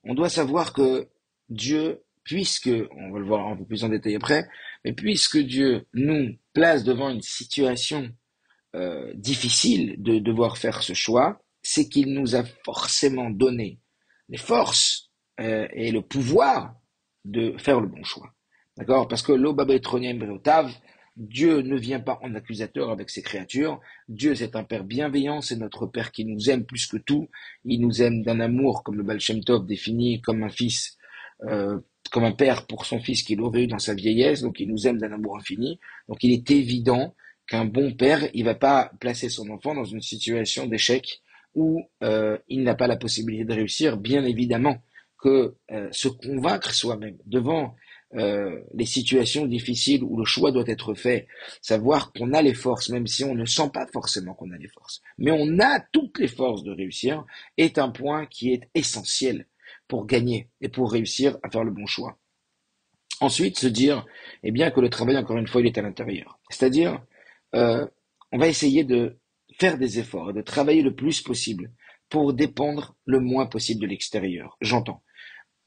on doit savoir que Dieu, on va le voir un peu plus en détail après, mais puisque Dieu nous place devant une situation difficile de devoir faire ce choix, c'est qu'il nous a forcément donné les forces et le pouvoir de faire le bon choix. D'accord? Parce que l'Obabetroniam Beotav, Dieu ne vient pas en accusateur avec ses créatures. Dieu, c'est un Père bienveillant, c'est notre Père qui nous aime plus que tout. Il nous aime d'un amour, comme le Baal Shem Tov définit, comme un fils, comme un père pour son fils qu'il aurait eu dans sa vieillesse. Donc, il nous aime d'un amour infini. Donc, il est évident qu'un bon père, il va pas placer son enfant dans une situation d'échec où il n'a pas la possibilité de réussir. Bien évidemment que se convaincre soi-même devant les situations difficiles où le choix doit être fait, savoir qu'on a les forces, même si on ne sent pas forcément qu'on a les forces, mais on a toutes les forces de réussir, est un point qui est essentiel pour gagner et pour réussir à faire le bon choix. Ensuite, se dire, que le travail, encore une fois, il est à l'intérieur. C'est-à-dire, on va essayer de faire des efforts et de travailler le plus possible pour dépendre le moins possible de l'extérieur. J'entends.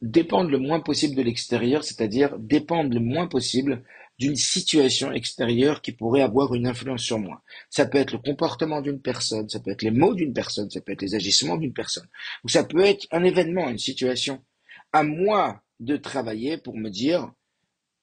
Dépendre le moins possible de l'extérieur, c'est-à-dire dépendre le moins possible d'une situation extérieure qui pourrait avoir une influence sur moi. Ça peut être le comportement d'une personne, ça peut être les mots d'une personne, ça peut être les agissements d'une personne, ou ça peut être un événement, une situation. À moi de travailler pour me dire,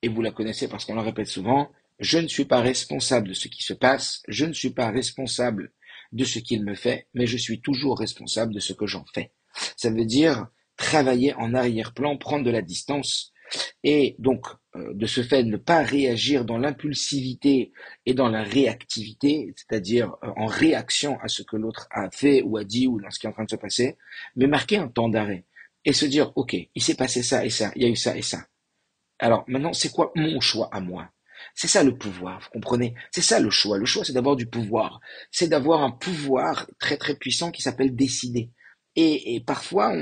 et vous la connaissez parce qu'on la répète souvent, je ne suis pas responsable de ce qui se passe, je ne suis pas responsable de ce qu'il me fait, mais je suis toujours responsable de ce que j'en fais. Ça veut dire travailler en arrière-plan, prendre de la distance, et donc de ce fait ne pas réagir dans l'impulsivité et dans la réactivité, c'est-à-dire en réaction à ce que l'autre a fait ou a dit ou dans ce qui est en train de se passer, mais marquer un temps d'arrêt et se dire, ok, il s'est passé ça et ça, il y a eu ça et ça. Alors maintenant, c'est quoi mon choix à moi? C'est ça le pouvoir, vous comprenez? C'est ça le choix. Le choix, c'est d'avoir du pouvoir. C'est d'avoir un pouvoir très très puissant qui s'appelle décider. Et parfois,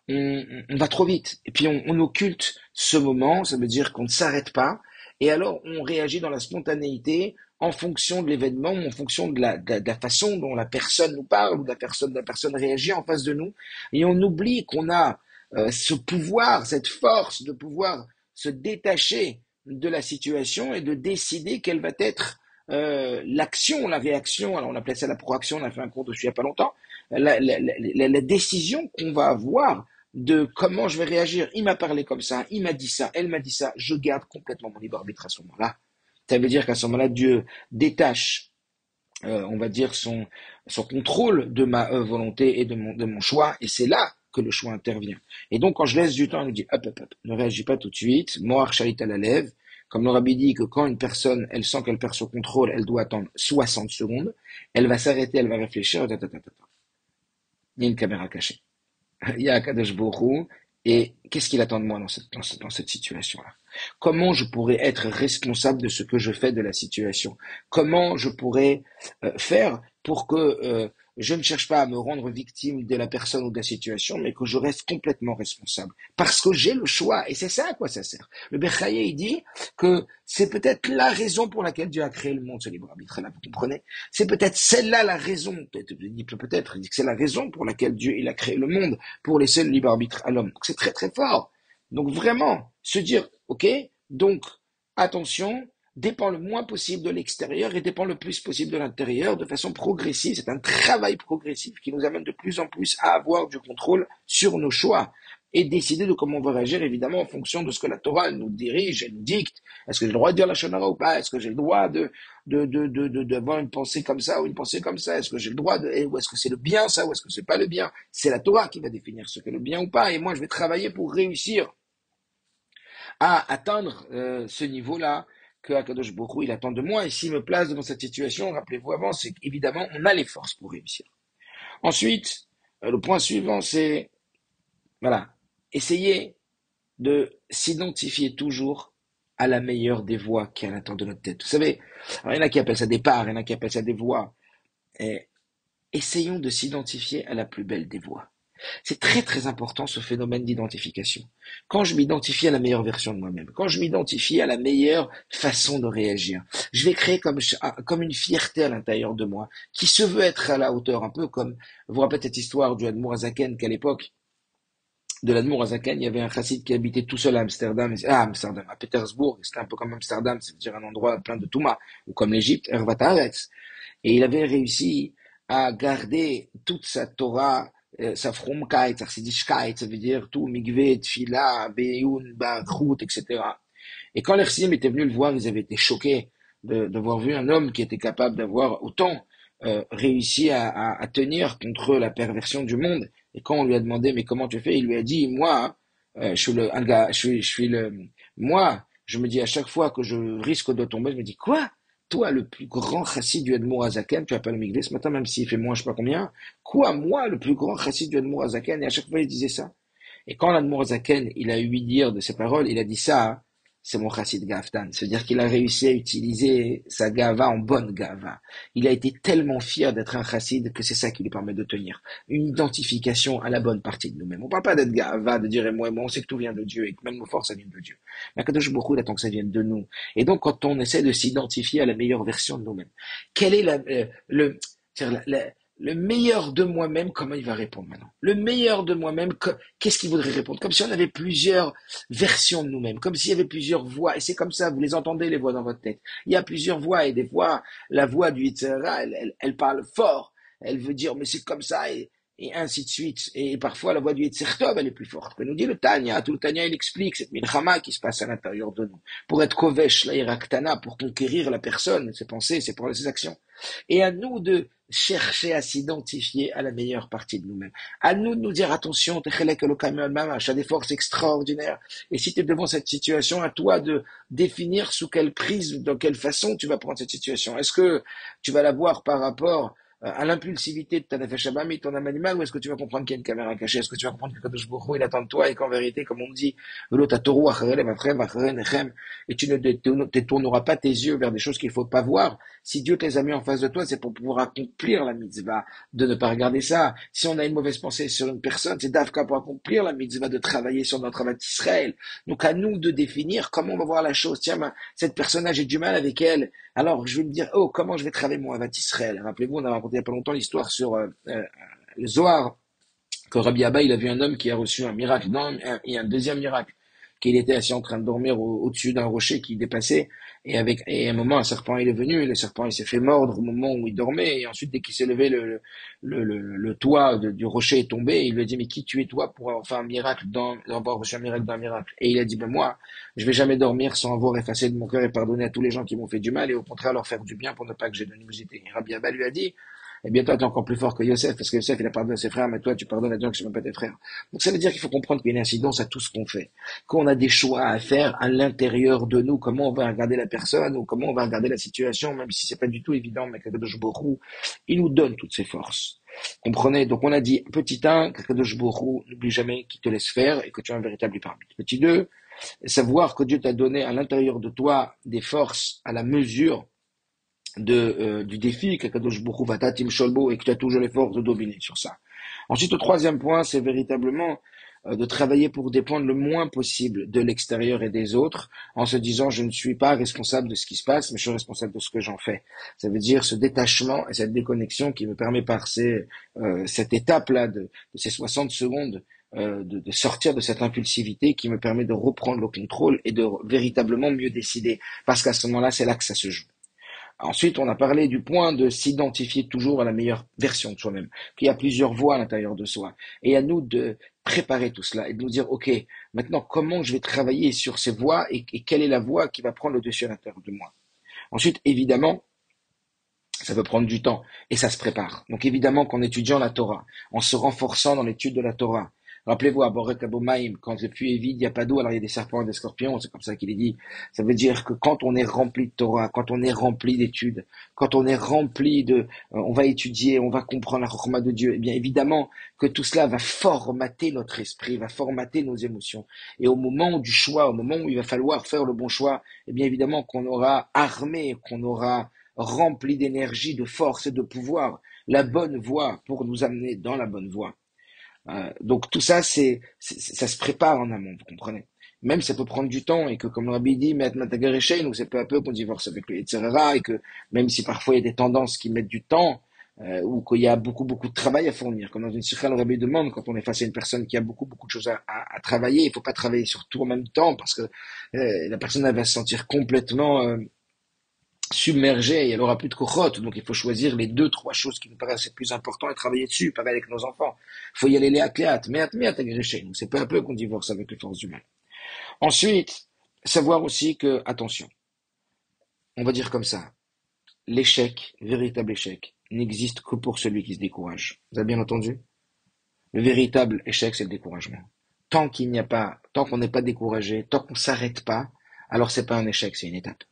on va trop vite. Et puis, on occulte ce moment. Ça veut dire qu'on ne s'arrête pas. Et alors, on réagit dans la spontanéité en fonction de l'événement, en fonction de la façon dont la personne nous parle ou de la personne réagit en face de nous. Et on oublie qu'on a ce pouvoir, cette force de pouvoir se détacher de la situation et de décider quelle va être l'action, la réaction. Alors on appelait ça la proaction, on a fait un cours dessus il n'y a pas longtemps. La décision qu'on va avoir de comment je vais réagir. Il m'a parlé comme ça, il m'a dit ça, elle m'a dit ça. Je garde complètement mon libre arbitre à ce moment-là. Ça veut dire qu'à ce moment-là, Dieu détache, on va dire, son contrôle de ma volonté et de mon choix. Et c'est là que le choix intervient. Et donc, quand je laisse du temps, je dis, hop, hop, hop, ne réagis pas tout de suite. Moar shalit à la lèvre. Comme le rabbi dit que quand une personne, elle sent qu'elle perd son contrôle, elle doit attendre 60 secondes. Elle va s'arrêter, elle va réfléchir. Il y a une caméra cachée. Il y a Akadosh Baruch Hu, et qu'est-ce qu'il attend de moi dans cette situation-là? Comment je pourrais être responsable de ce que je fais de la situation? Comment je pourrais faire pour que je ne cherche pas à me rendre victime de la personne ou de la situation, mais que je reste complètement responsable? Parce que j'ai le choix, et c'est ça à quoi ça sert. Le Bechaye, il dit que c'est peut-être la raison pour laquelle Dieu a créé le monde, ce libre arbitre là, vous comprenez? C'est peut-être celle-là la raison, il dit que c'est la raison pour laquelle Dieu il a créé le monde, pour laisser le libre arbitre à l'homme. Donc c'est très très fort. Donc vraiment, se dire, ok, donc attention, dépend le moins possible de l'extérieur et dépend le plus possible de l'intérieur de façon progressive. C'est un travail progressif qui nous amène de plus en plus à avoir du contrôle sur nos choix. et décider de comment on va réagir, évidemment, en fonction de ce que la Torah nous dirige, elle nous dicte. Est-ce que j'ai le droit de dire la Shonara ou pas? Est-ce que j'ai le droit d'avoir une pensée comme ça ou une pensée comme ça? Est-ce que j'ai le droit ou est-ce que c'est le bien ça ou est-ce que c'est pas le bien? C'est la Torah qui va définir ce qu'est le bien ou pas. Et moi, je vais travailler pour réussir à atteindre ce niveau-là que Akadosh Baruch Hu, il attend de moi. Et s'il me place dans cette situation, rappelez-vous avant, c'est qu'évidemment, on a les forces pour réussir. Ensuite, le point suivant, c'est, voilà, essayer de s'identifier toujours à la meilleure des voix qui est à l'intérieur de notre tête. Vous savez, alors, il y en a qui appellent ça des parts, il y en a qui appellent ça des voix. Et essayons de s'identifier à la plus belle des voix. C'est très très important ce phénomène d'identification. Quand je m'identifie à la meilleure version de moi-même, quand je m'identifie à la meilleure façon de réagir, je vais créer comme une fierté à l'intérieur de moi qui se veut être à la hauteur, un peu comme, vous vous rappelez cette histoire du Admour Azaken qu'à l'époque de l'Admour Azaken, il y avait un chassid qui habitait tout seul à Amsterdam, à Pétersbourg, c'était un peu comme Amsterdam, c'est-à-dire un endroit plein de Touma, ou comme l'Égypte, Hervat Haaretz. Et il avait réussi à garder toute sa Torah, sa fromkeit, sa chassidishkeit, ça veut dire tout, mikveh, tfila, beyoun, bachut, etc. Et quand les chassidim étaient venus le voir, ils avaient été choqués d'avoir vu un homme qui était capable d'avoir autant réussi à tenir contre la perversion du monde. Et quand on lui a demandé, mais comment tu fais? Il lui a dit, moi, je suis un gars, moi, je me dis à chaque fois que je risque de tomber, je me dis, quoi? Toi, le plus grand chassid du Admour Azaken, tu appelles Migdé ce matin, même s'il fait moins, je sais pas combien. Quoi, moi, le plus grand chassid du Admour Azaken? Et à chaque fois, il disait ça. Et quand l'Admour Azaken, il a eu dire de ses paroles, il a dit ça, hein, c'est mon chassid Gaftan. C'est-à-dire qu'il a réussi à utiliser sa gava en bonne gava. Il a été tellement fier d'être un chassid que c'est ça qui lui permet de tenir. Une identification à la bonne partie de nous-mêmes. On parle pas d'être gava, de dire moi, on sait que tout vient de Dieu et que même nos forces, ça vient de Dieu. Mais Kadosh Baruch Hu, il attend que ça vienne de nous. Et donc, quand on essaie de s'identifier à la meilleure version de nous-mêmes, quel est le meilleur de moi-même, comment il va répondre maintenant? Le meilleur de moi-même, qu'est-ce qu'il voudrait répondre? Comme si on avait plusieurs versions de nous-mêmes, comme s'il y avait plusieurs voix. Et c'est comme ça, vous les entendez, les voix dans votre tête. Il y a plusieurs voix, et des fois, la voix du Yitzhara, elle parle fort. Elle veut dire, mais c'est comme ça, et ainsi de suite. Et parfois, la voix du Yitzhak elle est plus forte. Que nous dit le Tanya. Tout le Tanya, il explique cette milchama qui se passe à l'intérieur de nous. Pour être kovesh, la iraktana, pour conquérir la personne, ses pensées, ses actions. Et à nous de chercher à s'identifier à la meilleure partie de nous-mêmes. À nous de nous dire attention, t'as des forces extraordinaires. Et si tu es devant cette situation, à toi de définir sous quelle prise, dans quelle façon tu vas prendre cette situation. Est-ce que tu vas la voir par rapport à l'impulsivité de ta nefesh habamit, ton âme animale, ou est-ce que tu vas comprendre qu'il y a une caméra cachée? Est-ce que tu vas comprendre que Kadosh Baruch Hu, il attend de toi et qu'en vérité, comme on dit, et tu ne détourneras pas tes yeux vers des choses qu'il ne faut pas voir. Si Dieu te les a mis en face de toi, c'est pour pouvoir accomplir la mitzvah de ne pas regarder ça. Si on a une mauvaise pensée sur une personne, c'est d'Avka pour accomplir la mitzvah de travailler sur notre Avat Israël. Donc à nous de définir comment on va voir la chose. Tiens, cette personne-là, j'ai du mal avec elle. Alors je vais me dire, oh, comment je vais travailler mon Avat Israël? Rappelez-vous, on a raconté il n'y a pas longtemps l'histoire sur le Zohar, que Rabbi Abba, il a vu un homme qui a reçu un miracle, et un deuxième miracle, qu'il était assis en train de dormir au-dessus d'un rocher qui dépassait, et à un moment, un serpent, il est venu, le serpent, il s'est fait mordre au moment où il dormait, et ensuite, dès qu'il s'est levé, le toit du rocher est tombé, et il lui a dit, mais qui tu es toi pour avoir fait un miracle avoir reçu un miracle d'un miracle? Et il a dit, ben moi, je vais jamais dormir sans avoir effacé de mon cœur et pardonné à tous les gens qui m'ont fait du mal, et au contraire leur faire du bien pour ne pas que j'ai d'animosité. Et Rabbi Abba lui a dit, eh bien, toi, tu es encore plus fort que Yosef, parce que Yosef, il a pardonné à ses frères, mais toi, tu pardonnes à des gens qui ne sont même pas tes frères. Donc, ça veut dire qu'il faut comprendre qu'il y a une incidence à tout ce qu'on fait. Qu'on a des choix à faire à l'intérieur de nous, comment on va regarder la personne, ou comment on va regarder la situation, même si c'est pas du tout évident, mais Kadosh Baruch Hu, il nous donne toutes ces forces. Comprenez? Donc, on a dit, petit 1, Kadosh Baruch Hu, n'oublie jamais qu'il te laisse faire et que tu as un véritable libre arbitre. Petit 2, savoir que Dieu t'a donné à l'intérieur de toi des forces à la mesure du défi qu'Akadosh Baruch Hu va tatim sholbo et que tu as toujours les forces de dominer sur ça. Ensuite, le troisième point, c'est véritablement de travailler pour dépendre le moins possible de l'extérieur et des autres, en se disant je ne suis pas responsable de ce qui se passe, mais je suis responsable de ce que j'en fais. Ça veut dire ce détachement et cette déconnexion qui me permet par cette étape-là de ces 60 secondes de sortir de cette impulsivité qui me permet de reprendre le contrôle et de véritablement mieux décider. Parce qu'à ce moment-là, c'est là que ça se joue. Ensuite, on a parlé du point de s'identifier toujours à la meilleure version de soi-même, qu'il y a plusieurs voies à l'intérieur de soi. Et à nous de préparer tout cela et de nous dire, OK, maintenant, comment je vais travailler sur ces voies et quelle est la voie qui va prendre le dessus à l'intérieur de moi. Ensuite, évidemment, ça peut prendre du temps et ça se prépare. Donc évidemment qu'en étudiant la Torah, en se renforçant dans l'étude de la Torah, rappelez-vous, à Borek Abomaïm, quand le puits est vide, il n'y a pas d'eau, alors il y a des serpents et des scorpions, c'est comme ça qu'il est dit. Ça veut dire que quand on est rempli de Torah, quand on est rempli d'études, quand on est rempli on va étudier, on va comprendre la Chorma de Dieu, eh bien évidemment que tout cela va formater notre esprit, va formater nos émotions. Et au moment du choix, au moment où il va falloir faire le bon choix, eh bien évidemment qu'on aura armé, qu'on aura rempli d'énergie, de force et de pouvoir, la bonne voie pour nous amener dans la bonne voie. Donc tout ça, ça se prépare en amont, vous comprenez. Même ça peut prendre du temps et que, comme le Rabbi dit, donc c'est peu à peu qu'on divorce avec le Yetzirah et que même si parfois il y a des tendances qui mettent du temps ou qu'il y a beaucoup de travail à fournir, comme dans une sikha, le Rabbi demande quand on est face à une personne qui a beaucoup de choses à travailler, il faut pas travailler sur tout en même temps parce que la personne elle va se sentir complètement submergée et elle aura plus de cochotte. Donc il faut choisir les deux, trois choses qui nous paraissent les plus importantes et travailler dessus, pareil avec nos enfants. Il faut y aller léat, mais c'est peu à peu qu'on divorce avec les forces humaines. Ensuite, savoir aussi que, attention, on va dire comme ça, l'échec, véritable échec, n'existe que pour celui qui se décourage. Vous avez bien entendu? Le véritable échec, c'est le découragement. Tant qu'on n'est pas découragé, tant qu'on s'arrête pas, alors c'est pas un échec, c'est une étape.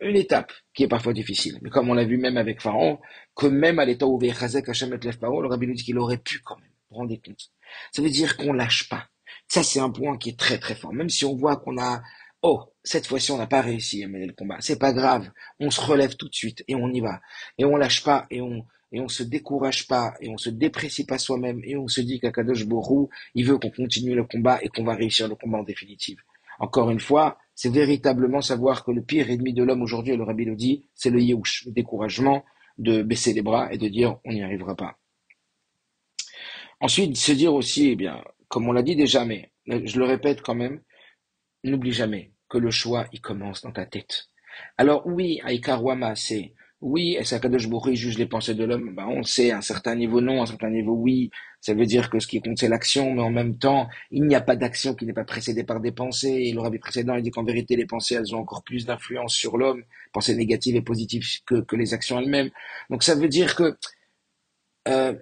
Une étape qui est parfois difficile. Mais comme on l'a vu même avec Pharaon, que même à l'état où Vechazek Hashem et Pharaon, le Rabbi nous dit qu'il aurait pu quand même. Vous vous rendez compte? Ça veut dire qu'on lâche pas. Ça, c'est un point qui est très très fort. Même si on voit cette fois-ci, on n'a pas réussi à mener le combat. C'est pas grave. On se relève tout de suite et on y va. Et on lâche pas et on se décourage pas et on se déprécie pas soi-même et on se dit qu'Akadosh Borou, il veut qu'on continue le combat et qu'on va réussir le combat en définitive. Encore une fois, c'est véritablement savoir que le pire ennemi de l'homme aujourd'hui, et le Rabbi le dit, c'est le yéhouch, le découragement, de baisser les bras et de dire on n'y arrivera pas. Ensuite, se dire aussi, eh bien, comme on l'a dit déjà, mais je le répète quand même, n'oublie jamais que le choix, il commence dans ta tête. Alors oui, Aïkar Wama, c'est oui, est-ce qu'Akadosh Baruch Hu juge les pensées de l'homme? Ben, on le sait, à un certain niveau non, à un certain niveau oui. Ça veut dire que ce qui compte c'est l'action, mais en même temps, il n'y a pas d'action qui n'est pas précédée par des pensées. Et le rabbi précédent, il dit qu'en vérité, les pensées, elles ont encore plus d'influence sur l'homme, pensées négatives et positives que les actions elles-mêmes. Donc ça veut dire que euh,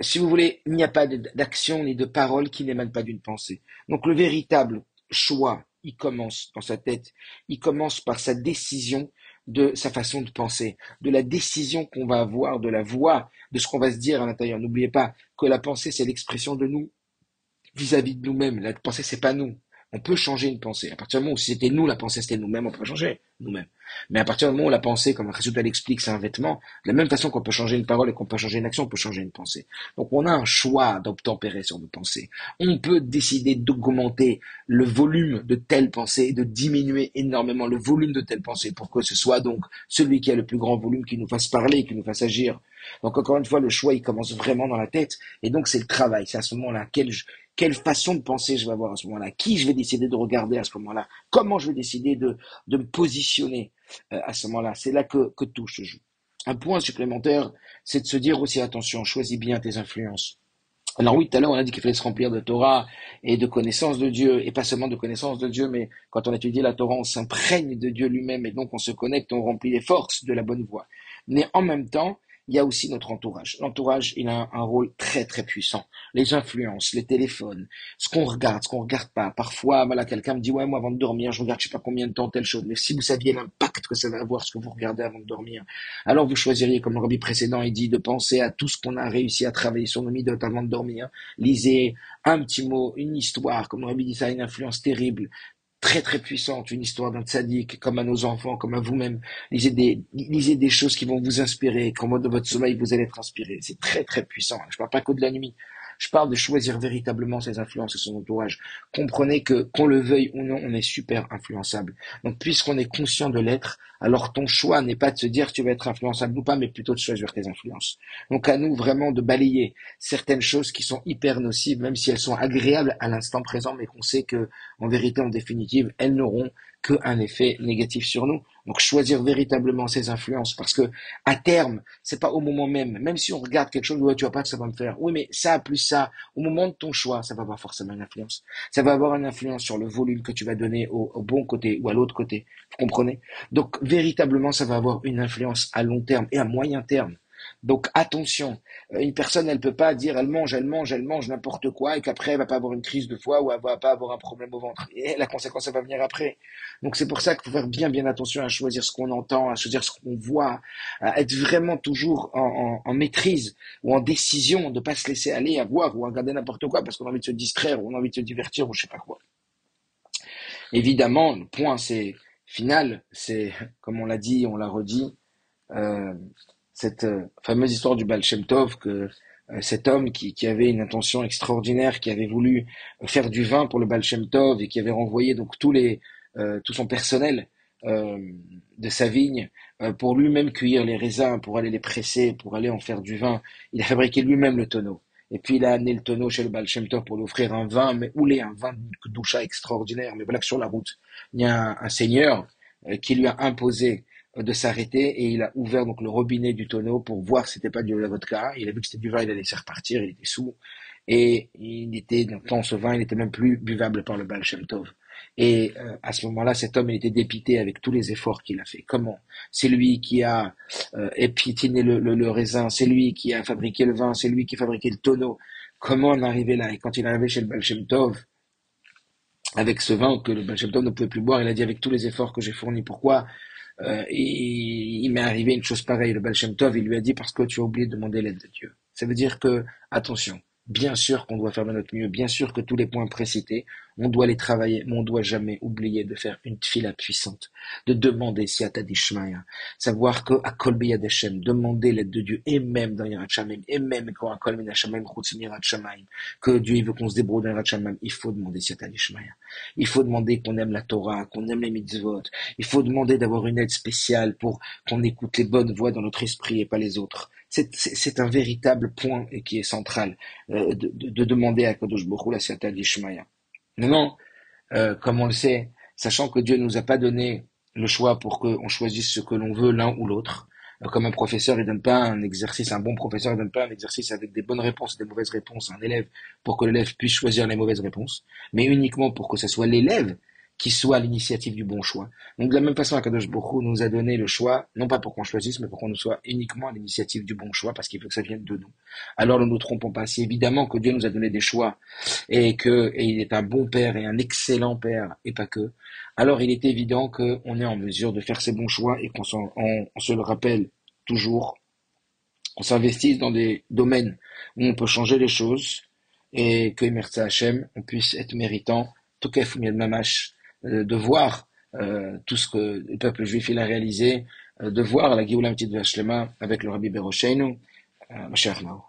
si vous voulez, il n'y a pas d'action ni de parole qui n'émane pas d'une pensée. Donc le véritable choix, il commence dans sa tête, il commence par sa décision de sa façon de penser, de la décision qu'on va avoir, de la voix, de ce qu'on va se dire à l'intérieur. N'oubliez pas que la pensée, c'est l'expression de nous vis-à-vis de nous-mêmes. La pensée, c'est pas nous. On peut changer une pensée. À partir du moment où si c'était nous, la pensée, c'était nous-mêmes, on peut changer nous-mêmes. Mais à partir du moment où la pensée, comme Résultat l'explique, c'est un vêtement, de la même façon qu'on peut changer une parole et qu'on peut changer une action, on peut changer une pensée. Donc on a un choix d'obtempérer sur nos pensées. On peut décider d'augmenter le volume de telle pensée et de diminuer énormément le volume de telle pensée pour que ce soit donc celui qui a le plus grand volume qui nous fasse parler, qui nous fasse agir. Donc encore une fois, le choix, il commence vraiment dans la tête. Et donc c'est le travail. C'est à ce moment-là quelle façon de penser je vais avoir à ce moment-là, qui je vais décider de regarder à ce moment-là, comment je vais décider de me positionner à ce moment-là. C'est là que tout se joue. Un point supplémentaire, c'est de se dire aussi attention, choisis bien tes influences. Alors oui, tout à l'heure on a dit qu'il fallait se remplir de Torah et de connaissance de Dieu, et pas seulement de connaissance de Dieu, mais quand on étudie la Torah, on s'imprègne de Dieu lui-même, et donc on se connecte, on remplit les forces de la bonne voie. Mais en même temps, il y a aussi notre entourage. L'entourage, il a un rôle très très puissant. Les influences, les téléphones, ce qu'on regarde pas. Parfois, voilà, quelqu'un me dit, ouais, moi, avant de dormir, je regarde je sais pas combien de temps telle chose. Mais si vous saviez l'impact que ça va avoir, ce que vous regardez avant de dormir, alors vous choisiriez, comme le rabbi précédent, il dit, de penser à tout ce qu'on a réussi à travailler sur nos midot avant de dormir. Lisez un petit mot, une histoire, comme le rabbi dit, ça a une influence terrible, très très puissante, une histoire d'un tzaddik, comme à nos enfants, comme à vous-même. Lisez des choses qui vont vous inspirer, qu'en mode de votre sommeil, vous allez être inspiré. C'est très très puissant. Je parle pas que de la nuit. Je parle de choisir véritablement ses influences et son entourage. Comprenez que, qu'on le veuille ou non, on est super influençable. Donc, puisqu'on est conscient de l'être, alors ton choix n'est pas de se dire que tu vas être influençable ou pas, mais plutôt de choisir tes influences. Donc, à nous vraiment de balayer certaines choses qui sont hyper nocives, même si elles sont agréables à l'instant présent, mais qu'on sait que, en vérité, en définitive, elles n'auront qu'un effet négatif sur nous. Donc choisir véritablement ses influences, parce que à terme, c'est pas au moment même. Même si on regarde quelque chose, ouais, tu vois pas que ça va me faire. Oui, mais ça plus ça, au moment de ton choix, ça va avoir forcément une influence. Ça va avoir une influence sur le volume que tu vas donner au bon côté ou à l'autre côté. Vous comprenez? Donc véritablement, ça va avoir une influence à long terme et à moyen terme. Donc attention, une personne, elle peut pas dire elle mange n'importe quoi et qu'après elle va pas avoir une crise de foie ou elle va pas avoir un problème au ventre. Et la conséquence, elle va venir après. Donc c'est pour ça qu'il faut faire bien attention à choisir ce qu'on entend, à choisir ce qu'on voit, à être vraiment toujours en maîtrise ou en décision, de pas se laisser aller à voir ou à regarder n'importe quoi parce qu'on a envie de se distraire ou on a envie de se divertir ou je sais pas quoi. Évidemment, le point c'est final, c'est comme on l'a dit, on l'a redit, euh, cette fameuse histoire du Baal Shem Tov, que cet homme qui avait une intention extraordinaire, qui avait voulu faire du vin pour le Baal Shem Tov et qui avait renvoyé donc tout son personnel euh, de sa vigne pour lui-même cueillir les raisins, pour aller les presser, pour aller en faire du vin. Il a fabriqué lui-même le tonneau. Et puis il a amené le tonneau chez le Baal Shem Tov pour lui offrir un vin, mais oulé, un vin de doucha extraordinaire. Mais voilà que sur la route, il y a un seigneur qui lui a imposé de s'arrêter et il a ouvert donc le robinet du tonneau pour voir si c'était pas de la vodka. Il a vu que c'était du vin, il a laissé repartir, il était saoul. Et il était, dans ce vin, il était même plus buvable par le Baal Shem Tov. Et à ce moment-là, cet homme, il était dépité avec tous les efforts qu'il a fait. Comment? C'est lui qui a épiétiné le raisin, c'est lui qui a fabriqué le vin, c'est lui qui a fabriqué le tonneau. Comment en arriver là? Et quand il est arrivé chez le Baal Shem Tov, avec ce vin que le Baal Shem Tov ne pouvait plus boire, il a dit avec tous les efforts que j'ai fournis, pourquoi et il m'est arrivé une chose pareille. Le Baal Shem Tov, il lui a dit parce que tu as oublié de demander l'aide de Dieu. Ça veut dire que, attention, bien sûr qu'on doit faire de notre mieux, bien sûr que tous les points précités, on doit les travailler, mais on doit jamais oublier de faire une tfila puissante, de demander si Atadishmaya, savoir que à Kol Biyad Hashem, demander l'aide de Dieu, et même dans Yirat Shamayim, et même quand à Kol Min Hashamayim Chutz Min Yirat Shamayim, que Dieu il veut qu'on se débrouille dans Yirat Shamayim, il faut demander si Atadishmaya. Il faut demander qu'on aime la Torah, qu'on aime les mitzvot, il faut demander d'avoir une aide spéciale pour qu'on écoute les bonnes voix dans notre esprit et pas les autres. C'est un véritable point et qui est central de demander à Kadosh Baruch Hu la Siyata d'Ishmaïa. Non, comme on le sait, sachant que Dieu nous a pas donné le choix pour qu'on choisisse ce que l'on veut l'un ou l'autre. Comme un professeur, il donne pas un exercice, un bon professeur, il donne pas un exercice avec des bonnes réponses et des mauvaises réponses à un élève pour que l'élève puisse choisir les mauvaises réponses, mais uniquement pour que ce soit l'élève qui soit à l'initiative du bon choix. Donc de la même façon, Akadosh Baruch Hu nous a donné le choix, non pas pour qu'on choisisse, mais pour qu'on nous soit uniquement à l'initiative du bon choix, parce qu'il veut que ça vienne de nous. Alors ne nous trompons pas, c'est évidemment que Dieu nous a donné des choix, et il est un bon père et un excellent père, et pas que, alors il est évident qu'on est en mesure de faire ces bons choix et on se le rappelle toujours, on s'investisse dans des domaines où on peut changer les choses et que, merci Hachem, on puisse être méritant, Tokef Miad Mamash, de voir tout ce que le peuple juif il a réalisé, de voir la Géoula Mitzvah Shlema avec le Rabbi Berosheinu, Mashiach Mao.